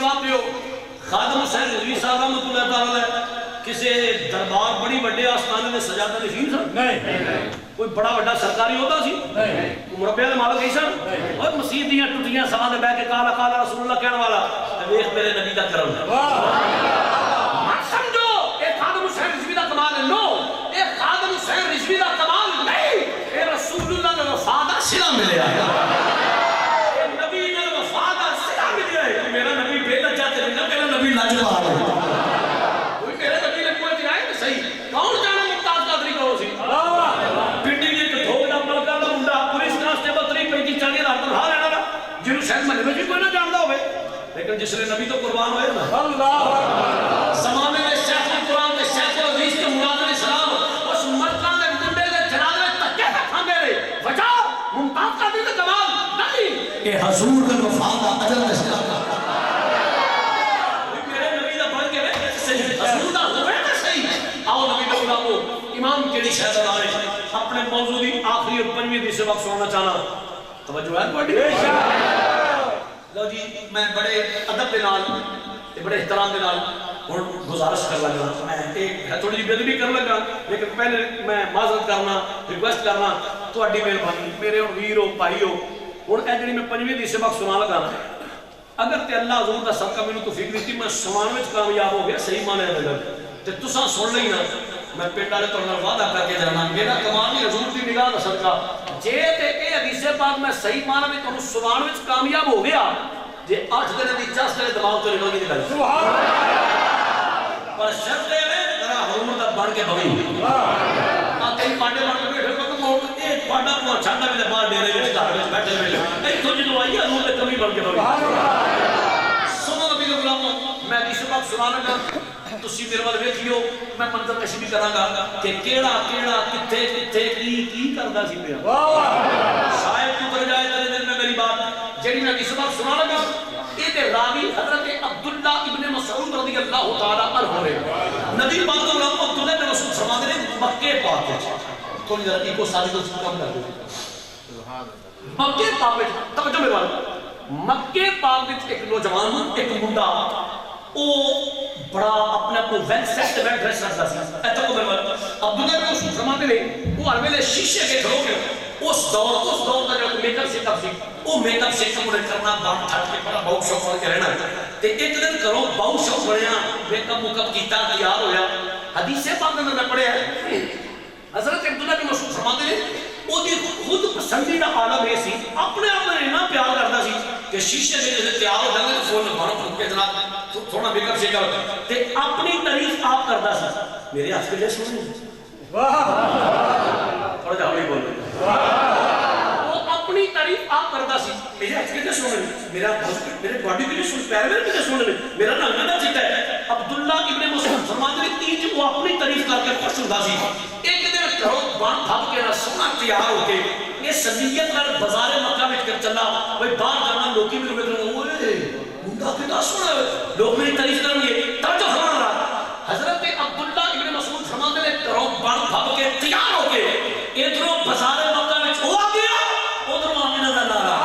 جواب دیو خادم حسین رضوی صاحب رحمۃ اللہ تعالی کسی دربار بڑی بڑے آستانے میں سجادہ نشین سن نہیں کوئی بڑا بڑا سرکاری ہوتا سی نہیں مربیہ دے مالک ہی سن اور مسیح دیاں ٹوٹیاں سوا دے بیٹھ کے کالا کالا رسول اللہ کہنے والا ویکھ میرے نبی دا کرم مت سمجھو اے خادم حسین رضوی دا کمال ہے نو اے خادم حسین رضوی دا کمال نہیں اے رسول اللہ دا وفا دا صلہ ملیا اے نبی دا وفا دا صلہ ملیا ہے میرا نبی بے لجا تے نہیں میرا نبی لاجواب ہے کون جانا ممتاز قادری کو سی پنڈی جی کٹھوک دا ملکہ دا منڈا پولیس کانسٹیبل 30-35-40 ہزار تنخواہ لینا دا جنہوں شاید محلے میں بھی کوئی نہ جاندا ہوئے لیکن جس نے نبی تو قربان ہوئے نا اللہ زمانے میں شیخ القرآن دے شیخ الحدیث کے مراد علیہ السلام اس ملکہ دے منڈے دے جنازے تکے تک کھاندے رہے وجہ ممتاز قادری دا کمال نہیں کہ حضور دے وفا دا اجر نشہ میرے نبی دا بن کے صحیح حضور دا ہوئے آؤ نبی دا غلامو امام کیڑی شہد آئے اپنے موضوع دی آخری اور پنجویں دی سے وقت سننا چاہنا توجہ ہے پڑھی لو جی میں بڑے ادب دے نال بڑے احترام دے نال گزارش کر لگا میں ایک تھوڑی جی بیدبی کر لگا لیکن پہلے میں معذرت کرنا ریکویسٹ کرنا تہاڈی مہربانی میرے ہن ویر ہو بھائی ہو ہن اے جڑی میں پنجویں دی سے وقت سنا لگا اگر تے اللہ حضور دا صدقہ مینوں توفیق دتی میں سنان وچ کامیاب ہو گیا صحیح معنی ہے گل تے تساں سن لئی نا میں پنڈ والے تو وعدہ کر کے جانا میرا کمال نہیں حضور دی نگاہ دا صدقہ جے تے اے حدیث پاک میں صحیح معنی میں تانوں سنان وچ کامیاب ہو گیا جے 8 دن دی چس تیرے دماغ تو نکل گئی گل سبحان اللہ پر شرط اے ذرا حضور دا بن کے بوی آ کئی پاڈے بن کے بیٹھے کو مول ایک پاڈا کو چھاڑنا میرے باہر ڈیرے وچ گھر وچ بیٹھے بیٹھے اے تو جدوں آئی حضور دے کمی بن کے بوی سبحان اللہ سنو نبی دے غلامو میں حدیث پاک سنا لگا تسی میرے وال ویکھیو میں منظر کشی بھی کراں گا کہ کیڑا کیڑا کتے کتے کی کردا سی پیا واہ شاید تو کر جائے تیرے دل میں میری بات جڑی میں اس وقت سنا لگا اے تے راوی حضرت عبداللہ ابن مسعود رضی اللہ تعالی عنہ ہے نبی پاک کا نام عبداللہ بن مسعود فرماتے ہیں مکے پاک وچ تھوڑی ذرا ایکو ساری تو کم کر دو سبحان اللہ مکے پاک وچ توجہ میرے وال مکے پاک وچ ایک نوجوان ایک منڈا او بڑا اپنے کو ویل سیٹ ویل ڈریس رکھتا سی ایتھا کو میرے عبداللہ بن مسعود فرماتے ہیں وہ ہر ویلے شیشے کے کھڑو کے اس دور کا جو میک اپ سیٹ اپ سی وہ میک اپ سیٹ اپ کرنا بام ٹھٹ کے بڑا بہت شوق کر کے رہنا تے ایک دن کرو بہت شوق بنیا میک اپ مک اپ کیتا تیار ہویا حدیث پاک میں پڑھیا ہے حضرت عبداللہ بن مسعود فرماتے ہیں وہ دی خود پسندیدہ عالم ہے سی اپنے آپ میں اتنا پیار کرتا سی کہ شیشے میں جیسے تیار ہو جانے فون بھرو پھٹ کے جناب تھوڑا میک اپ شیک تے اپنی تعریف آپ کرتا سی میرے ہاتھ کے جیسے سنیں واہ تھوڑا جا ہوئی بول رہے وہ اپنی تعریف آپ کرتا سی میرے ہاتھ کے جیسے سنیں میرے باڈی کے جیسے سنیں پیرے کے جیسے سنیں میرا نام نہ چیتا ہے عبداللہ ابن مسعود فرماتے ہیں تیج وہ اپنی تعریف کر کے خوش ہوتا سی ایک دن کرو بان بھاگ کے نہ سونا تیار ہو کے یہ سنیت کر بازار مکہ میں کر چلا بھئی باہر جانا لوکی میں روکے اوئے منڈا کتنا سونا ہے لوگ میری تعریف کریں گے توجہ فرما رہا حضرت عبداللہ ابن مسعود فرماتے ہیں کرو بان بھاگ کے تیار ہو کے ادھروں بازار مکہ میں ہوا گیا ادھروں آمینہ دا نارا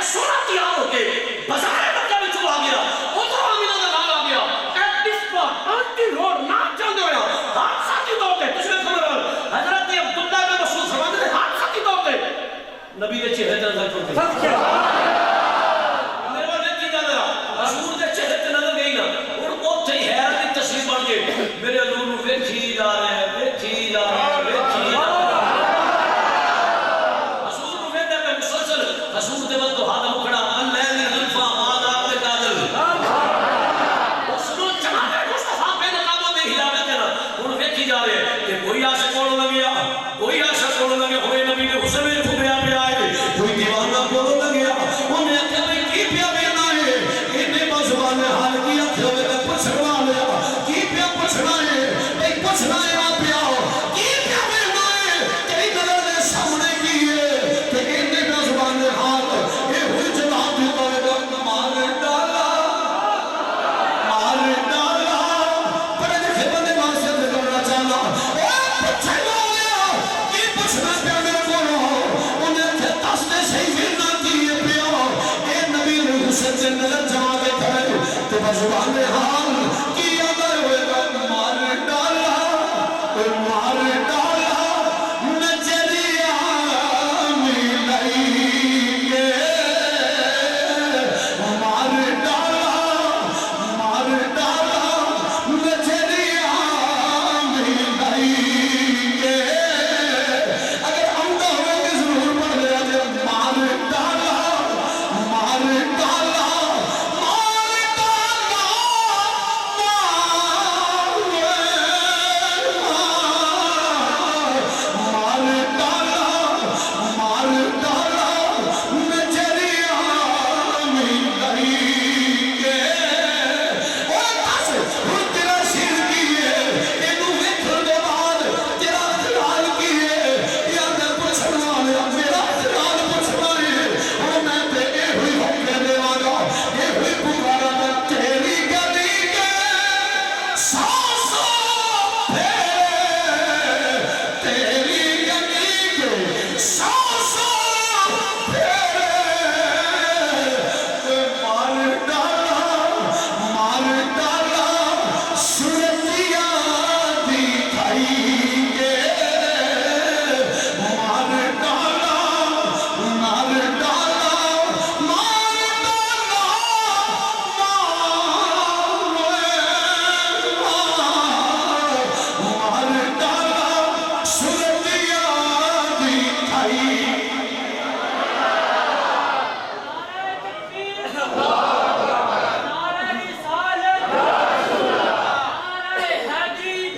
سونا تیار ہو کے بازار مکہ میں چلا گیا ادھر آمینہ دا نال آ گیا ایٹ دس پوائنٹ انٹی روڈ نہ چل ہویا حادثہ کی طور پہ تجھے خبر حضرت عبداللہ بن مسعود فرماتے ہیں حادثہ کی طور پہ نبی کے چہرے تے نظر چھوڑ گئی میرے بارے کی نظر حضور کے چہرے تے نظر گئی نا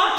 8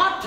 8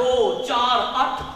2 4 8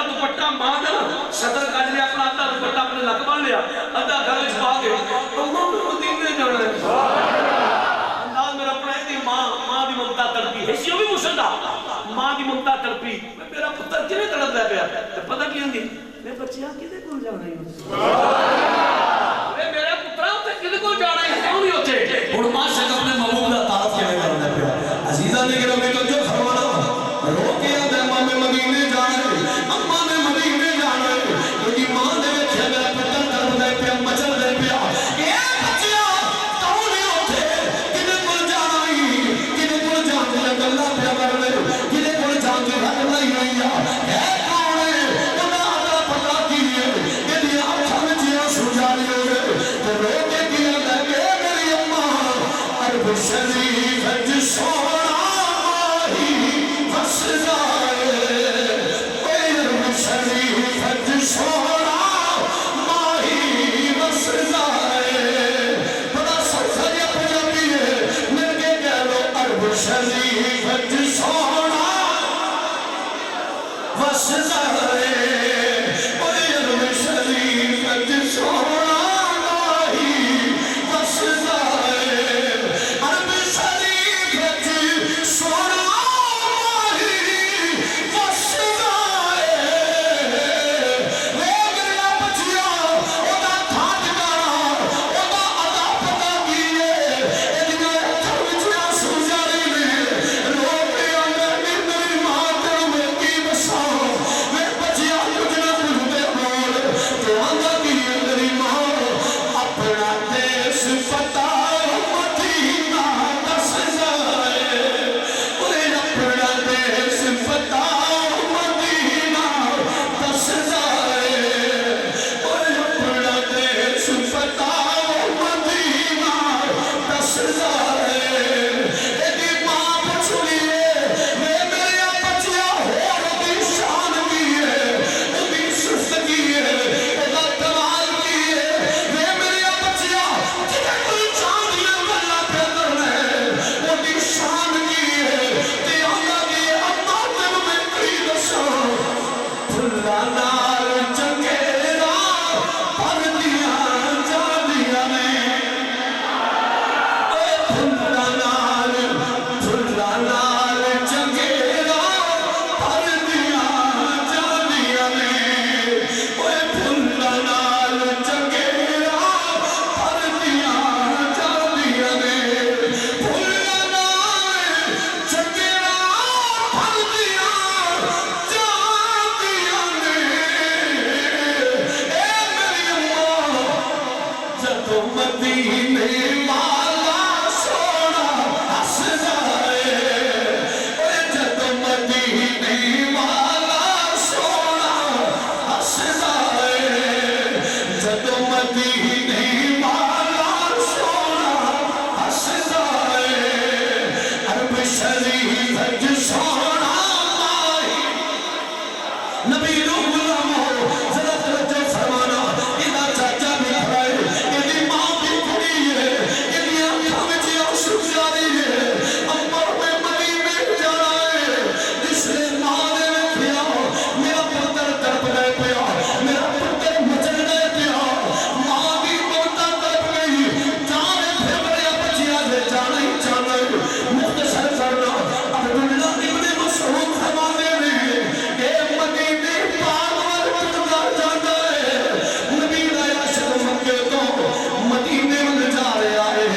ادھا دوپٹہ ماں دا صدر کج لیا اپنا ادھا دوپٹہ اپنے لک بن لیا ادھا گھر وچ پا کے اماں میں مدینے جانا ہے انداز میرا اپنا ہے ماں دی ممتا تڑپی ہے اسی بھی مسلدہ ماں دی ممتا تڑپی میرا پتر کیویں تڑپ لے پیا تے پتہ کی ہوندی میں بچیاں کدے کول جانا ہے میرے پتراں تے کدے کول جانا ہے کیوں نہیں ہوتے ہن ماں سے اپنے محبوب دا تعارف کیویں کرنا پیا عزیزاں نے گرامی توجہ فرمانا رو کے اماں میں مدینے جانا ہے اماں نے مدینے جانا ہے کیونکہ ماں نے ویکھیا میرا پتر تڑپ لے پیا مچل لے پیا اے بچیاں کیوں نہیں ہوتے کدے کول جانا ہے کدے کول جان دی گلاں پیا کر لے کدے کول جان دی رگ لائی ہوئی ہے کون ہے انہاں دا پتہ کی ہے ایدی اکھاں وچ آنسو جاری ہو گئے تے رو کے کیا لگے میری اماں عرب شریف وچ سونا ماہی وس جائے اے عرب شریف وچ سونا ماہی وس جائے بڑا سوچا جا پنجابی ہے مل کے کہہ لو عرب شریف وچ سونا وس جائے اے عرب شریف وچ سونا ماہی وس جائے عرب شریف وچ سونا ماہی وس جائے لوگ نہ بچیا اودا تھا ٹھکانا اودا ادا پتہ کی ہے ایدیاں اکھاں وچ آنسو جاری نے رو کے آندا میری ماں تے میں کی دساں میں بچیا کچھ نہ کچھ دے بول تے آندا کی میری ماں اپنا دیس پتا مدینہ دس جائے اوے اپنا دیس پتا مدینہ دس جائے اوے اپنا دیس پتا مدینہ دس جائے ایدی ماں پوچھ لیے میرے بچیا ہور دی شان کی ہے اودی صفت کی ہے اودا کمال کی ہے میرے بچیا کدے کوئی چاندیاں گلاں پہ کرنا ہے اودی شان کی ہے تے آندا کہ اماں تینوں میں کی دساں پھلاں نال چنگیرا بھردیاں جاندیاں نے اے پھلاں نال چنگیرا بھردیاں جاندیاں نے اے پھلاں نال چنگیرا بھردیاں جاندیاں نے پھلاں نال چنگیرا بھردیاں جاندیاں نے اے میری اماں جدوں مدینے والا سونا ہس جائے اے جدوں مدینے والا سونا ہس جائے جدوں مدینے والا سونا ہس جائے عرب شریف وچ سونا ماہی نبی روح غلام ہو ذرا توجہ فرمانا ایدہ چاچا بھی کھڑا ہے ایدی ماں بھی کھڑی ہے ایدی آنکھاں وچ آنسو جاری ہے اماں میں مدینے جانا ہے جس نے ماں نے ویکھیا میرا پتر تڑپ لے پیا میرا پتر مچل لے پیا ماں دی موتا تڑپ گئی جانے پھر میرا بچیا لے جانا ہی جانا ہے مختصر کرنا عبداللہ ابن مسعود فرماتے ہیں اے مدینے پاک ور ٹکدا جاتا ہے نبی دا عاشق مکے تو مدینے ول جا رہا ہے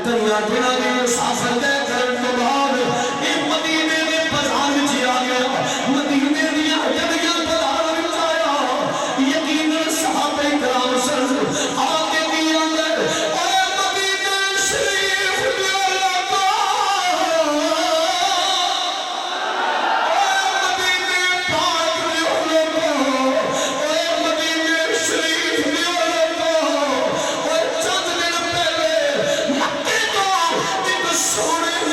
تیاں دناں دی مسافر طے کرن تو بعد اے مدینے دے بازار وچ آ گیا مدینے دیاں گلیاں بازار وچ آیا یقیناً صحابہ کرام سن آ کے کی اندر اے مدینے شریف دے لوکو مدینے پاک دے لوکو اے مدینے شریف دے لوکو اے چند دن پہلے مکے تو ایک سونے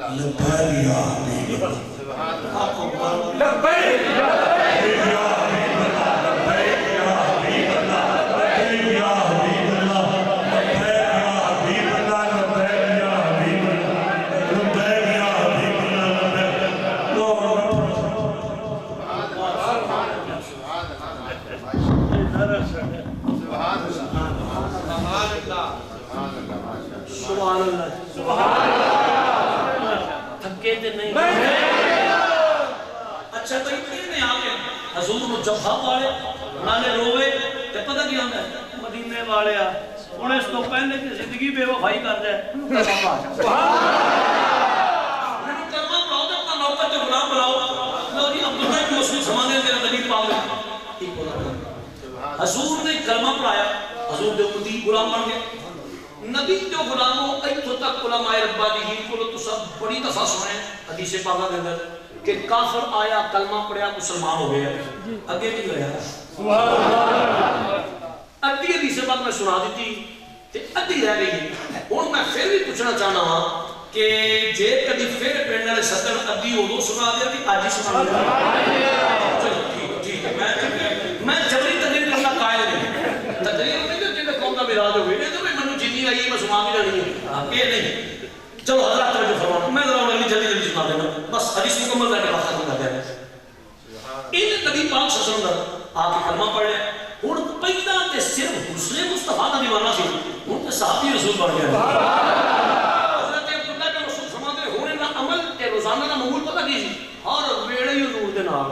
لبیک یا حبیب اللہ لبیک یا لبیک یا حبیب اللہ لبیک یا حبیب اللہ لبیک یا حبیب اللہ لبیک یا حبیب اللہ لبیک یا حبیب اللہ لبیک یا حبیب سبحان اللہ سبحان اللہ تھکے تھے نہیں اچھا تو اتنے آگے حضور کو جفا والے نالے روے تے پتہ کیا ہوتا ہے مدینے والے انہیں اس کو پہلے کی زندگی بے وفائی کر دے سبحان اللہ کلمہ پڑھاؤ تے اپنا نوکر تے غلام بناؤ لو جی عبداللہ کی مسلم سمانے میرا نبی پاک حضور نے کلمہ پڑھایا حضور دے امتی غلام بن گئے نبی جو غلاموں ایتھو تک علماء ربانیین کو تو سب بڑی دفعہ سنے حدیث پاک کے اندر کہ کافر آیا کلمہ پڑھیا مسلمان ہو گیا اگے کی ہویا سبحان اللہ ادھی حدیث پاک میں سنا دیتی تے ادھی رہ گئی ہن میں پھر بھی پوچھنا چاہنا ہاں کہ جے کبھی پھر پڑھنے والے سدن ادھی اودوں سنا دیا کہ اج ہی سنا دیا چلو ٹھیک ہے میں جبری تقریر کرنا قائل نہیں تقریر نہیں کہ قوم کا میراث ہو گئی تو میں جتنی آئی میں سنا بھی جانی ہے یہ نہیں چلو حضرات توجہ فرمائیں میں ذرا انہیں جلدی سنا دینا بس حدیث مکمل کر کے بات ختم کر دیا ان نبی پاک صلی اللہ علیہ وسلم آپ کے کلمہ پڑھ لیا ہن پہلا تے صرف حسن مصطفیٰ کا دیوانہ سی ہن تے صحابی رسول بن گیا حضرت عبداللہ بن مسعود فرماتے ہیں ہن عمل تے روزانہ دا معمول پتہ کی سی ہر ویلے ہی حضور دے نال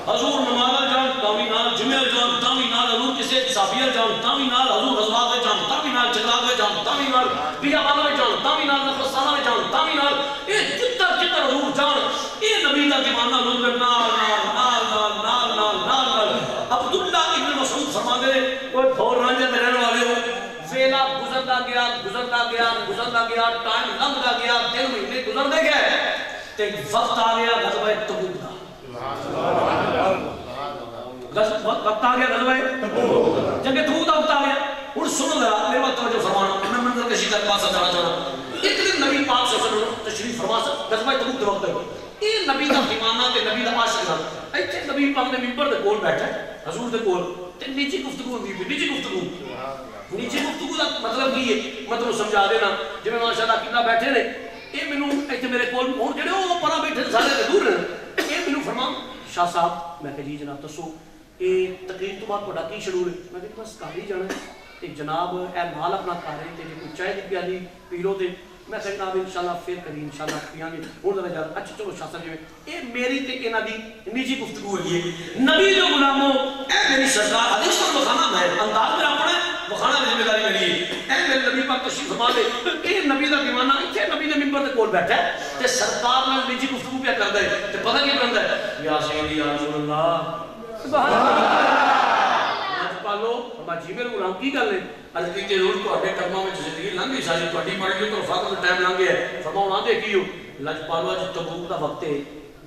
حضور نماز جان تاوی نال جمعہ جان تاوی نال حضور کسے صحابیہ جان تاوی نال حضور غزوات جان تاوی نال جہاد جان تاوی نال بیابان جان تاوی نال نفسانہ جان تاوی نال اے جتر جتر حضور جان اے نبی دا دیوانہ حضور نال نال نال نال نال نال نال عبداللہ ابن مسعود فرماتے ہیں کوئی دور رانجے میں رہنے والے ہو ویلا گزرتا گیا گزرتا گیا گزرتا گیا ٹائم لنگتا گیا دن مہینے گزرتے گئے تے وقت آ گیا غزوہ تبوک دا وقت آ گیا غزوہ جنگ تبوک دا وقت آ گیا ہن سنو ذرا میرے وقت توجہ فرمانا میں منظر کشی کر پاسا جانا چاہنا ایک دن نبی پاک صلی اللہ علیہ وسلم تشریف فرما غزوہ تبوک دے وقت ہے یہ نبی دا دیوانہ تے نبی دا عاشق تھا ایتھے نبی پاک نے منبر دے کول بیٹھا حضور دے کول تے نیچی گفتگو ہوندی پئی نیچی گفتگو دا مطلب کی ہے مطلب سمجھا دینا جویں ماشاءاللہ کتنا بیٹھے نے اے مینوں ایتھے میرے کول ہن جڑے او پرا بیٹھے سارے دور نے اے مینوں فرمان شاہ صاحب میں کہ جی جناب دسو اے تقریر تو بعد تہاڈا کی شیڈول ہے میں کہ بس گھر ہی جانا تے جناب اے مال اپنا گھر ہے تے کوئی چائے دی پیالی پی لو تے میں کہ جناب انشاءاللہ پھر کبھی انشاءاللہ پیاں گے ہن ذرا جا اچھا چلو شاہ صاحب جی اے میری تے انہاں دی نجی گفتگو ہے نبی جو غلاموں اے میری سرکار حدیث پر بخانا ہے انداز میرا اپنا بخانا کی ذمہ داری میری ہے اے میرے نبی پاک تشریف فرما دے اے نبی دا دیوانہ ایتھے نبی دے منبر تے کول بیٹھا ہے تے سرکار نال نجی گفتگو پیا کردا ہے تے پتہ کی کردا ہے یا سیدی یا رسول اللہ سبحان اللہ پالو ہم جی میرے غلام کی گل ہے عرض کیتے ضرور تواڈے کرماں وچ زندگی لنگھ گئی ساری تواڈی بڑھ گئی تو فاقہ دا ٹائم لنگھ گیا فرماؤ نہ دیکھیو لج پالو اج تبوک دا وقت ہے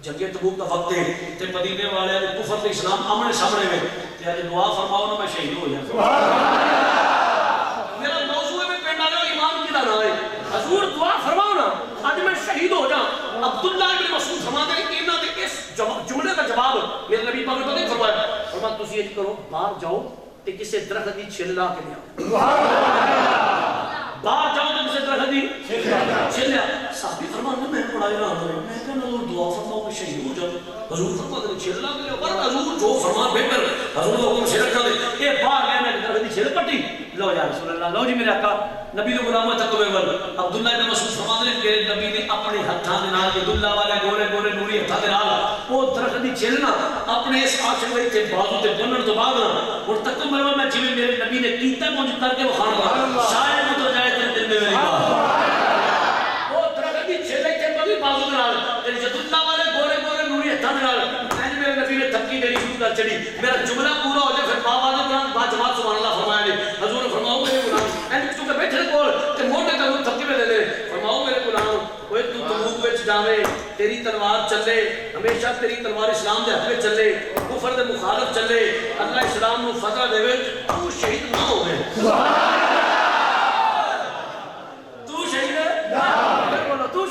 جنگ تبوک دا وقت ہے تے مدینے والے دے کفر تے اسلام آمنے سامنے میں تے اج دعا فرماؤ نا میں شہید ہو جاواں سبحان اللہ میرا موضوع ہے میں پنڈ والے ایمان کی دا نام ہے حضور دعا فرماؤ نا اج میں شہید ہو جاں عبداللہ ابن مسعود فرماتے ہیں کہ انہاں دے اس جملے کا جواب میرے نبی پاک نے پتہ فرمایا فرمایا تسی یہ کرو باہر جاؤ تے کسے درخت دی چھل لا کے لیا سبحان اللہ باہر جاؤ تے کسے درخت دی چھل لیا صحابی فرماتے میں پڑھائی رہا ہوں میں کہا حضور دعا فرماؤ میں شہید ہو جاؤں حضور فرماتے ہیں چھل لا کے لیا پر حضور جو فرمان بہتر حضور کو حکم سے رکھا دے اے باہر گئے میں درخت دی چھل پٹی لو یا رسول اللہ لو جی میرے آقا نبی دے غلام تقوی ول عبداللہ ابن مسعود فرماتے ہیں کہ نبی نے اپنے ہتھاں دے نال عبداللہ والے گورے گورے نوری ہتھاں دے نال او درخت دی چھلنا اپنے اس عاشق دے تے بازو تے بنن تو بعد اور تقوی ول میں جویں میرے نبی نے کیتا مجھ کر کے وکھانا شاید اتر جائے تے دل میں میری بات او درخت دی چھلے تے بازو بازو دے نال تے عبداللہ والے گورے گورے نوری ہتھاں دے نال میں میرے نبی نے تھکی میری شروع کر چڑی میرا جملہ پورا ہو جائے پھر بابا دے قرآن با جواب سبحان اللہ فرمایا نے حضور نے فرماؤ میرے غلام اینڈ چونکہ بیٹھے کول تے موٹے تے تھکی میں دے دے فرماؤ میرے غلام اوے تو تبوک وچ جاویں تیری تلوار چلے ہمیشہ تیری تلوار اسلام دے حق میں چلے کفر دے مخالف چلے اللہ اسلام نو فتح دے تو شہید نہ ہوے سبحان اللہ تو شہید نہ بولو تو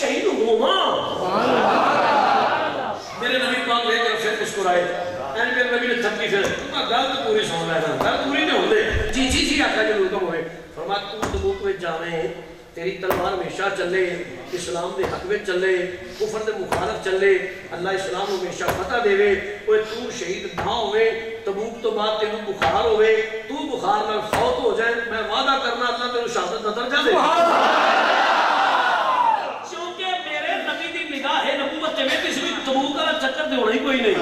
شہید ہوا میرے نبی پاک لے کر پھر مسکرائے میرے نبی نے تھپکی پھر گل تو پوری سن لینا گل پوری نہیں ہوتے جی جی جی آقا جی حکم ہوئے فرمایا تو تبوک میں جاویں تیری تلوار ہمیشہ چلے اسلام دے حق میں چلے کفر دے مخالف چلے اللہ اسلام کو ہمیشہ فتح دے کوئی تو شہید نہ ہوئے تبوک تو بعد تینوں بخار ہوئے تو بخار میں فوت ہو جائے میں وعدہ کرنا اللہ تینوں شہادت نہ درجہ دے کیونکہ میرے نبی دی نگاہ ہے نبوت میں کسی بھی تبوک کا چکر دے ہونا ہی کوئی نہیں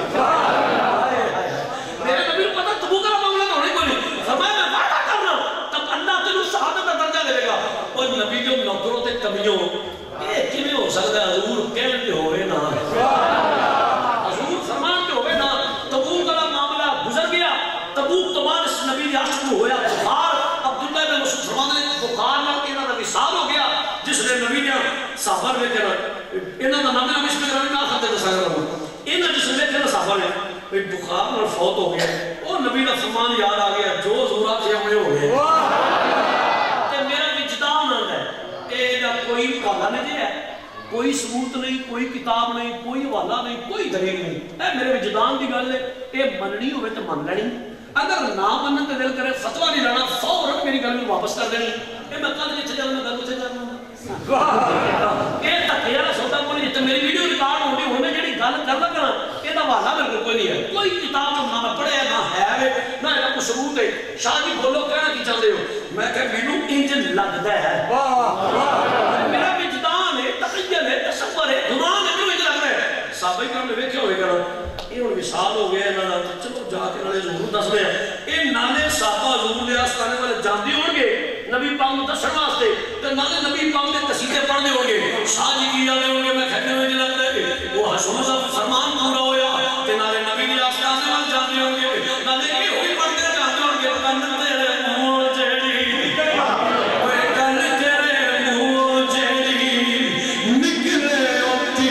میرے نبی کو پتا تبوک کا معاملہ ہونا ہی کوئی نہیں فرمایا میں وعدہ کرنا تب اللہ تینوں شہادت کا درجہ دے گا اور نبی جو نوکروں تے کمیوں یہ کیویں ہو سکتا ہے حضور کہن تے ہوئے نا حضور فرمان تے ہوئے نا تبوک کا معاملہ گزر گیا تبوک تو بعد اس نبی عاشق کو ہویا بخار عبداللہ بن مسعود فرماتے ہیں بخار نال انہاں دا وصال ہو گیا جس نے نبی نے صحابہ نے کہا انہاں دا نام مشک کرنے نہ خطے دسایا انہاں جس نے کہا صحابہ نے بخار نال فوت ہو گیا اور نبی دا فرمان یاد آ گیا جو حضور کیا ہوئے ہو گئے کوئی حوالہ نہیں ہے کوئی ثبوت نہیں کوئی کتاب نہیں کوئی حوالہ نہیں کوئی دلیل نہیں اے میرے وجدان دی گل ہے اے مننی ہوئے تو من لینی اگر نہ منن تے دل کرے فتویٰ نہیں لینا فوراً میری گل میں واپس کر دینی اے میں کل جتھے جانا میں گل اتھے کرنا اے دھکے والا سودا کوئی جتھے میری ویڈیو ریکارڈ ہوندی ہن میں جڑی گل کر لگا اے دا حوالہ میرے کول کوئی نہیں ہے کوئی کتاب نہ میں پڑھیا نہ ہے نہ اے کوئی ثبوت ہے شاہ جی بولو کہنا کی چاہتے ہو میں کہ مینوں انج لگدا ہے میرا وجدان ہے تخیل ہے تصور ہے گمان ہے مینوں انج لگدا ہے صحابہ کرام نے ویکھیا ہوئے گا یہ ہن وصال ہو گیا انہاں دا چلو جا کے نالے ضرور دس دے اے نالے صحابہ حضور دے آستانے والے جاندے ہون گے نبی پاک نوں دسن واسطے تے نالے نبی پاک دے قصیدے پڑھدے ہون گے شاہ جی کی آندے ہون گے میں کہندے ہوئے لگدا ہے وہ حضور دا فرمان پورا ہویا تے نالے نبی دے آستانے والے جاندے ہون گے نالے یہ ہوئی پڑھدے جاندے ہون گے کن تیرے منہ جڑی اوے کن تیرے منہ جڑی نکلے اوتی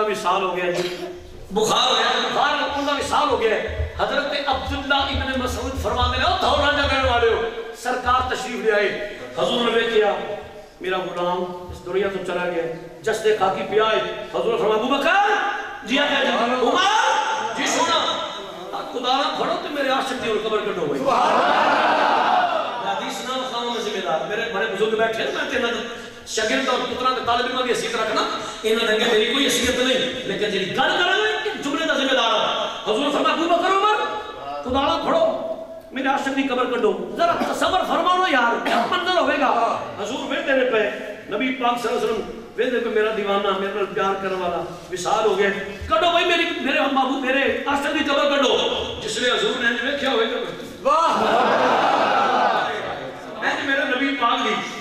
وصال ہو گیا جی بخار ہو گیا بخار ان کا وصال ہو گیا حضرت عبداللہ ابن مسعود فرماتے ہیں دور راجہ کہنے والے ہو سرکار تشریف لے آئے حضور نے دیکھا میرا غلام اس دنیا تو چلا گیا جستے خاکی پہ آئے حضور نے فرمایا ابو بکر جی آتا ہے عمر جی سونا خدا نہ پڑھو تو میرے عاشق دی اور قبر کٹو ہوئی حدیث نام خامہ میں ذمہ دار میرے بڑے بزرگ بیٹھے میں تینا شاگرد اور پتران کے طالب علم کی حیثیت رکھنا انہاں دے میری کوئی حیثیت نہیں لیکن جڑی گل کراں کہ جملے دا ذمہ دار حضور فرمایا ابو بکر عمر خدا نہ پڑھو میرے عاشق دی قبر کٹو ذرا تصور فرماؤ یار کیا منظر ہوے گا حضور ویندے نے پے نبی پاک صلی اللہ علیہ وسلم ویندے پے میرا دیوانہ میرے نال پیار کرنے والا وصال ہو گیا کٹو بھائی میرے محبوب میرے عاشق دی قبر کٹو جس نے حضور نے دیکھا ہوئے واہ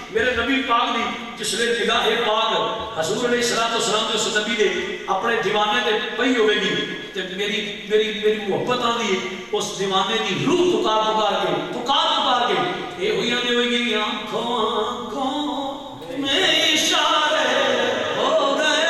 میرے نبی پاک دی جس نے نگاہ پاک حضور علیہ السلام جو اس نبی دے اپنے دیوانے تے پئی ہوئے گی تے میری محبت آندی ہے اس دیوانے دی روح پکار کے اے ہوئی آندی ہوئے گی آنکھوں میں اشارے ہو گئے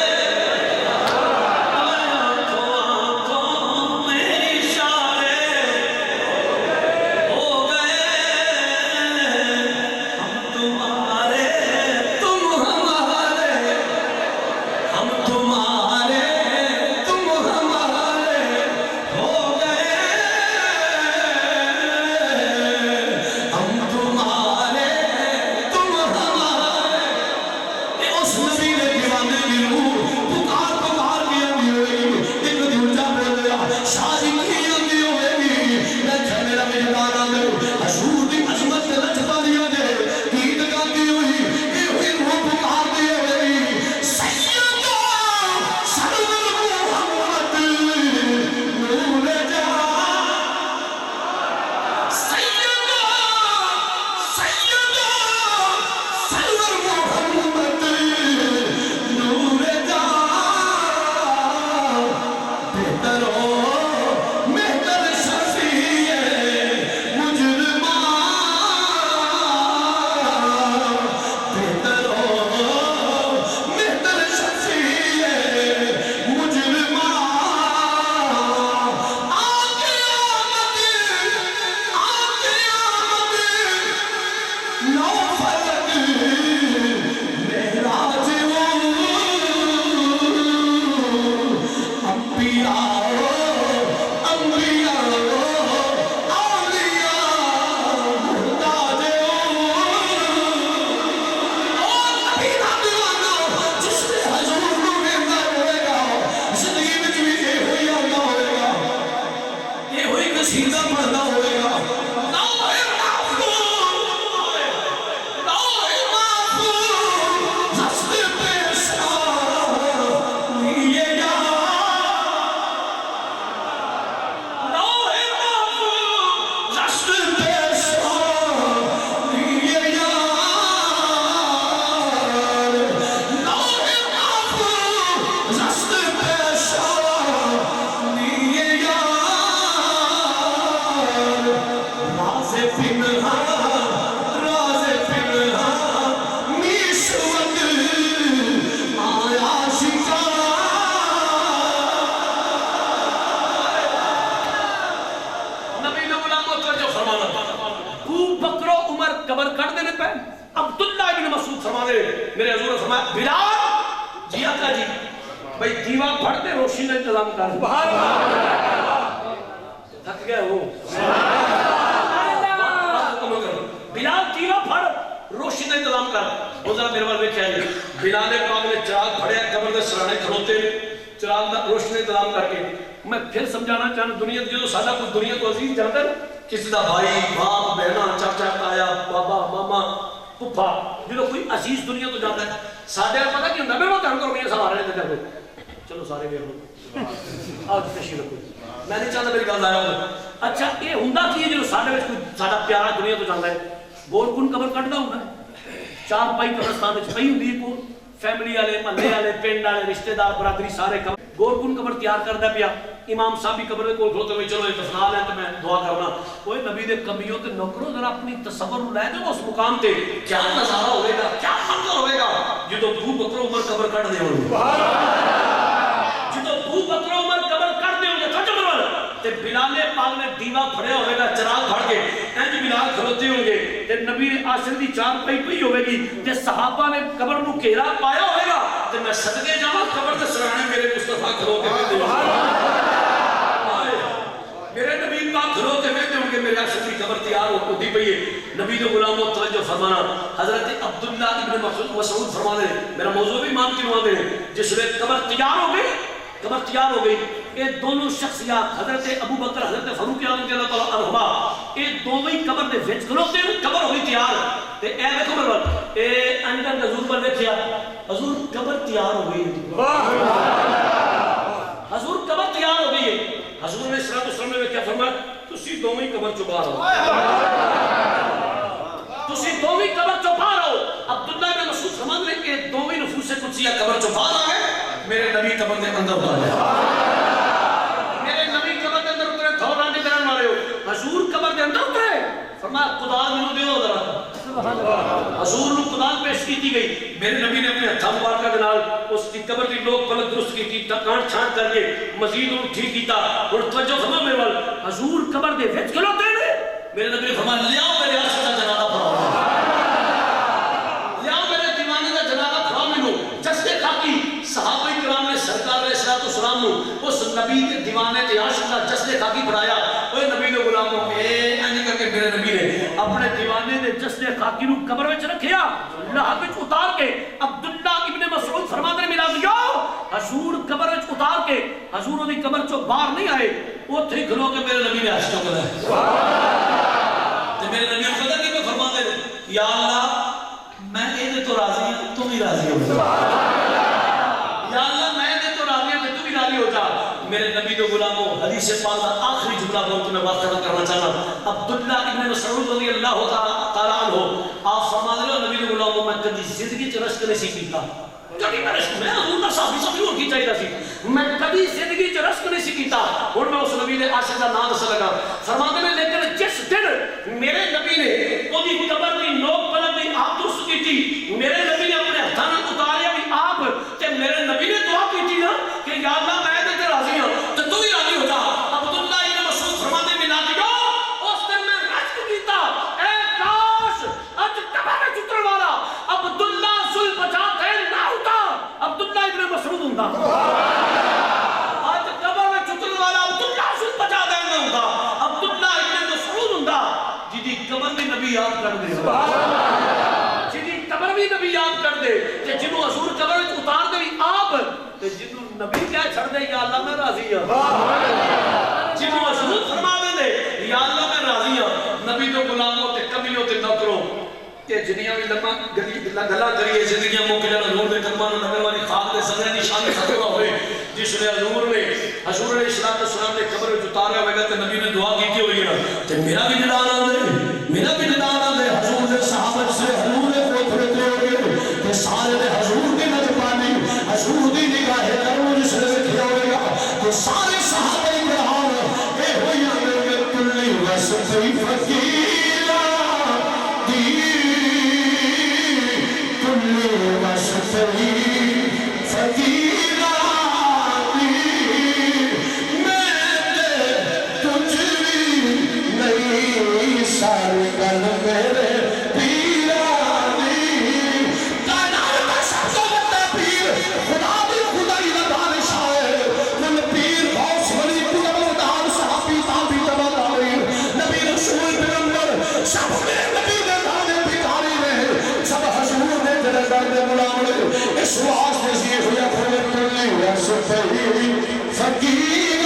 فرما دے میرے حضور نے فرمایا بلال جی آقا جی بھائی دیوا پھڑتے روشنی کا انتظام کر تھک گئے ہو بلال دیوا پھڑ روشنی کا انتظام کر وہ ذرا میرے والے کہہ لیں بلال پاک نے چراغ پھڑیا قبر کے سرانے کھلوتے چراغ روشنی کا انتظام کر کے میں پھر سمجھانا چاہنا دنیا جو سادہ کچھ دنیا کو عزیز جانتا ہے کسی دا بھائی باپ بہنا چاچا تایا بابا ماما پپا جو کوئی عزیز دنیا تو جاتا ہے سادہ پتہ کی ہوتا ہے میں وہ تھانوں کرو سوارے لیتے تھے چلو سارے بھی ہوں آج تشریف رکھو میں نہیں چاہتا میری گل آیا ہوں اچھا یہ ہوندا کی ہے جو سادہ وچ کوئی سادہ پیارا دنیا تو جانتا ہے بول کون قبر کٹدا ہوندا ہے چار پائی قبرستان وچ پئی ہوندی ہے کو فیملی والے محلے والے پنڈ والے رشتہ دار برادری سارے گور کون قبر تیار کردا پیا امام صاحب بھی قبر دے کول کھلوتے ہوئے چلو یہ دفنا لیں تو میں دعا کرنا اوے نبی دے کمیوں تے نوکروں ذرا اپنی تصور لے دے اس مقام تے کیا نظارہ ہوے گا کیا منظر ہوے گا جدوں ابو بکر عمر قبر کٹ دے ہون سبحان اللہ جدوں ابو بکر عمر قبر کٹ دے ہون سچ بول تے بلال پاک نے دیوا پھڑیا ہوے گا چراغ پھڑ کے انج بلال کھلوتے ہون گے تے نبی نے عاشر دی چار پئی پئی ہوے گی تے صحابہ نے قبر نو گھیرا پایا ہوے گا تے میں صدقے جاواں قبر دے سرانے میرے مصطفی کھلو کے سبحان اللہ میرے نبی پاک کھلوتے ہوئے ہوں کہ میرے عاشق کی قبر تیار ہوتی پئی ہے نبی دے غلاموں توجہ فرمانا حضرت عبداللہ ابن مسعود فرمانے میرا موضوع بھی مان کے نوانے جس وقت قبر تیار ہو گئی یہ دونوں شخصیات حضرت ابو بکر حضرت فاروق اعظم رضی اللہ تعالی عنہما یہ دونوں ہی قبر دے وچ کھلوتے ہیں قبر ہو گئی تیار تے اے دیکھو میرے بل اے اندر حضور پر دیکھیا حضور قبر تیار ہو گئی حضور قبر تیار ہو گئی ہے حضور نے صلی اللہ علیہ وسلم نے کیا فرمایا تسی دونوں ہی قبر چھپا رہو تسی دونوں ہی قبر چھپا رہو عبداللہ بن مسعود فرماتے ہیں کہ دونوں ہی نفوس قدسیہ قبر چھپا رہا ہے میرے نبی قبر کے اندر اترے میرے نبی قبر کے اندر اترے دھوراں کے درن والے ہو حضور قبر کے اندر اترے فرمایا خدا منو دیو ذرا حضور نو قدان پیش کی گئی میرے نبی نے اپنے ہتھاں مبارکاں دے نال اس کی قبر دی لوک پلک درست کی کانٹ چھانٹ کر کے مزید ان ٹھیک کیتا اور توجہ فرما میرے وال حضور قبر دے وچ کھلوتے نے میرے نبی نے فرمایا لیاؤ میرے عاشق دا جنازہ پڑھاؤ لیاؤ میرے دیوانے دا جنازہ پڑھاؤ مینوں جسے خاکی صحابہ کرام نے سرکار علیہ السلام نو اس نبی کے دیوانے تے عاشق دا جسے خاکی پڑھایا اوے نبی دے غلاموں اے انج کر کے میرے نبی نے اپنے دیوانے دے جسے خاکی نو قبر وچ رکھیا لحد وچ اتار کے عبداللہ ابن مسعود فرماتے ہیں ملا دیو حضور قبر وچ اتار کے حضور دی قبر چوں باہر نہیں آئے اوتھے ہی کھلو کے میرے نبی نے عرش چوک لیا تے میرے نبی نے پتہ کی فرماتے ہیں یا اللہ میں اے تو راضی ہوں تو بھی راضی ہو یا اللہ میں اے تو راضی ہوں تو بھی راضی ہو جا میرے نبی کے غلاموں حدیث پاک کا آخری جملہ بول کے میں بات کرنا چاہتا ہوں عبداللہ ابن مسعود رضی اللہ تعالی عنہ آپ فرما دے نبی کے غلاموں میں کبھی زندگی چ رشک نہیں کیتا کبھی میں رشک میں حضور دا صحابی سب ہور کی چاہیے سی میں کبھی زندگی چ رشک نہیں کیتا اور میں اس نبی نے عاشق دا نام دس لگا فرماتے ہیں لیکن جس دن میرے نبی نے اودی قبر دی نوک پلک دی آپ درست کیتی میرے نبی نے اپنے ہتھاں نال اتاریا بھی آپ تے میرے نبی نے دعا کیتی نا کہ یا اللہ میں تے راضی ہوں تے تو بھی راضی ہو جا عبداللہ ابن مسعود فرماتے ہیں ملا دیو اس دن میں رشک کیتا اے کاش اج قبر وچ اترن والا عبداللہ ذل بجاتے نہ ہوتا عبداللہ ابن مسعود ہوندا اج قبر وچ اترن والا عبداللہ ذل بجاتے نہ ہوتا عبداللہ ابن مسعود ہوندا جدی قبر بھی نبی یاد کر دے جدی قبر بھی نبی یاد کر دے کہ جنوں حضور قبر وچ اتار دے آپ تے جنوں نبی کہہ چھڑ دے یا اللہ میں راضی ہوں جنوں حضور فرما دے یا اللہ میں راضی ہوں نبی تو غلاموں تے کمیوں تے نوکروں تے جنیاں بھی لمحہ گلا کریے زندگیاں موک جانا حضور دے قدماں نوں نگر والی خاک دے سجدے دی شان خطرہ ہوئے جس نے حضور علیہ السلام نے قبر وچ اتاریا ہوئے گا تے نبی نے دعا کی ہوئی ہے تے میرا بھی جلال آندے حضور دے صحابہ سے حضور دے پوترے تے ہوئے تے سارے دے حضور دی نظربانی حضور دی نگاہ کرم جس نے ویکھیا ہوئے گا تے سارے صحابہ کرام اے ہوئی اندر کلی وسطی فقیرا دی کلی وسطی فقیرا دی میں تے تجھ بھی نہیں سارے گل میرے پیرا دی اس واسطے سے ہویا کھولے کلی وسفہی فقیرانی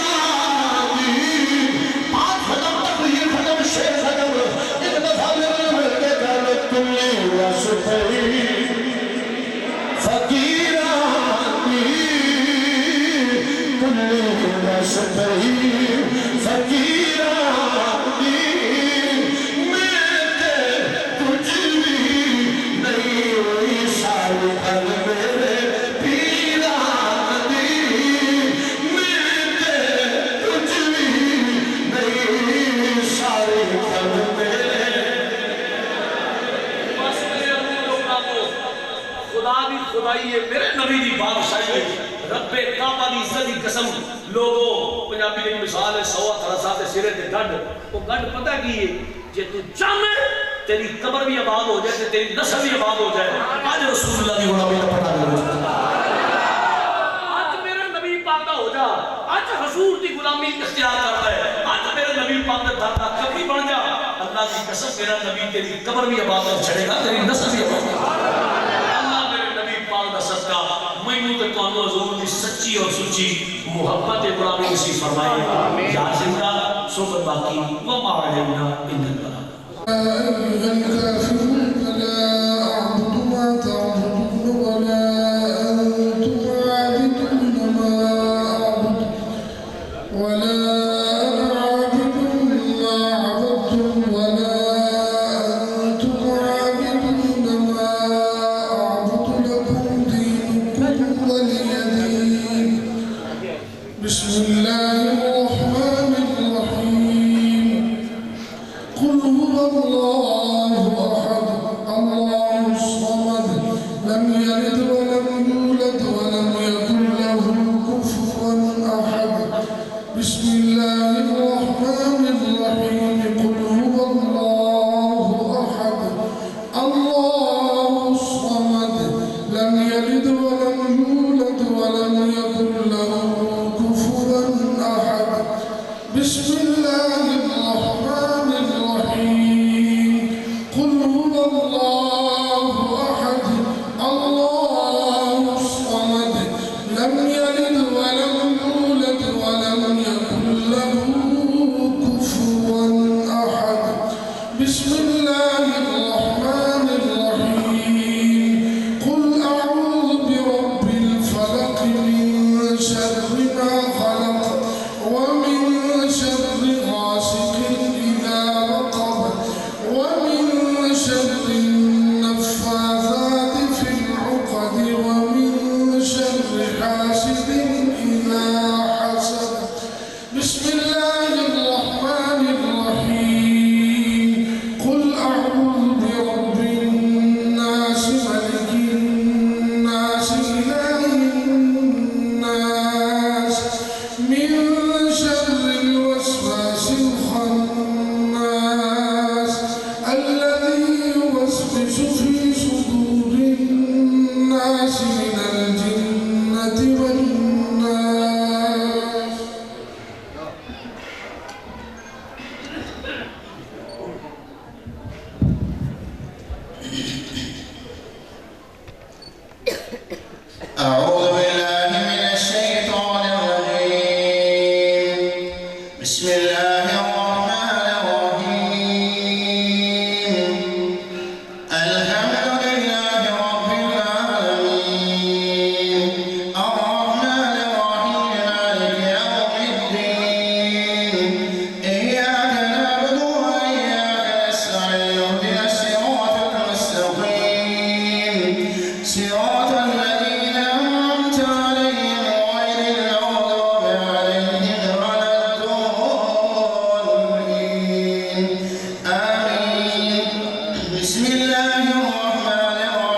پانچ ختم تقریر ختم شیر ختم ایک دفعہ میرے مل کے کھولے کلی وسفہی فقیرانی کلی وسفہی فقیرانی خدائی ہے میرے نبی دی بادشاہی ہے رب کعبہ دی عزت دی قسم لوگوں پنجابی دی مثال ہے سوا تھرسا تے سرے تے گڈ وہ گڈ پتہ کی ہے جے تو چاہے تیری قبر بھی آباد ہو جائے تیری نسل بھی آباد ہو جائے آج رسول اللہ دی غلامی کا پتہ کرو آج میرے نبی پاک دا ہو جا آج حضور دی غلامی اختیار کرتا ہے آج میرے نبی پاک دا دھرتا کبھی بن جا اللہ کی قسم میرا نبی تیری قبر بھی آباد ہو چھڑے گا تیری نسل بھی آباد ہو صدقہ مینوں تے تانوں حضور دی سچی اور سچی محبت غلامی نصیب فرمائے یا زندہ صحبت باقی وما علینا الا البلاغ أيها الكافرون لا أعبد ما تعبدون ولا أنتم عابدون ما أعبد ولا أنا عابد ما عبدتم ولا أنتم عابدون ما أعبد لكم دينكم ولي دين بسم الله الرحمن الرحيم قل هو الله أحد الله الصمد لم يلد ولم يولد ولم يكن له كفوا أحد بسم الله الرحمن الرحيم قل هو الله أحد الله الصمد لم يلد ولم يولد ولم يكن له كفوا أحد بسم الله الرحمن الرحيم قل هو الله أحد الله الصمد لم يلد ولم يولد ولم يكن له كفوا أحد بسم الله الرحمن الرحيم قل أعوذ برب الفلق من شر ما خلق ومن شر غاسق إذا وقب ومن شر النفاثات في العقد ومن شر حاسد إذا حسد بسم الله الرحمن الرحيم قل أعوذ برب الناس ملك الناس إله الناس من شر الوسواس الخناس الذي يوسوس في صدور الناس من الجنة والناس أعوذ بالله من الشيطان الرجيم بسم الله الرحمن الرحيم الحمد لله رب العالمين الرحمن الرحيم مالك يوم الدين إياك نعبد وإياك نستعين اهدنا الصراط المستقيم صراط الذين أنعمت عليهم غير المغضوب عليهم ولا الضالين آمين بسم الله الرحمن الرحيم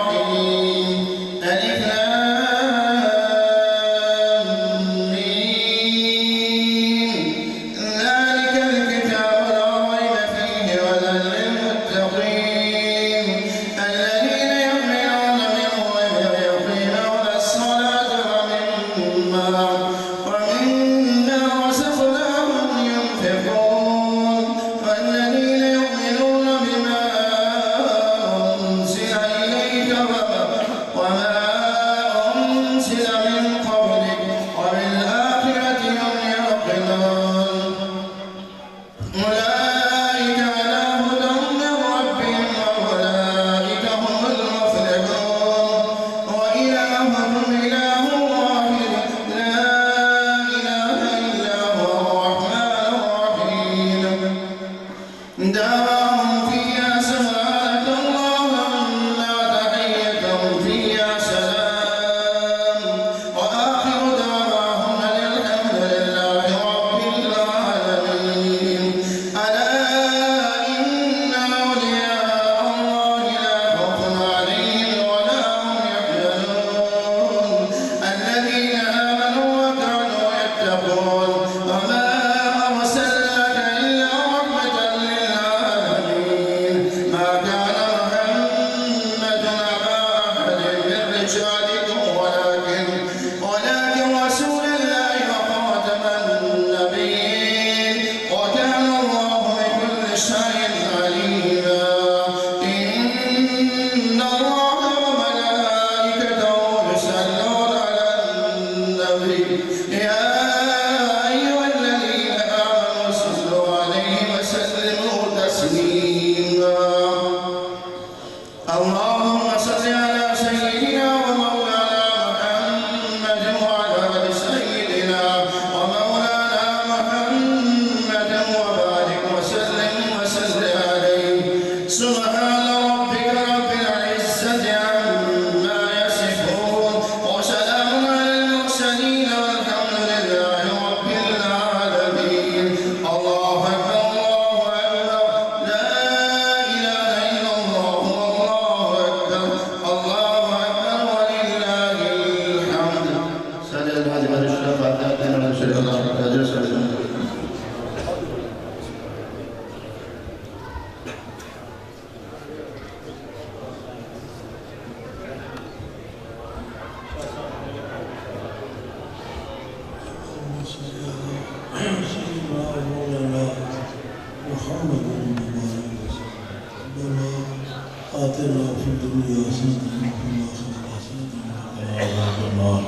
عذاب النار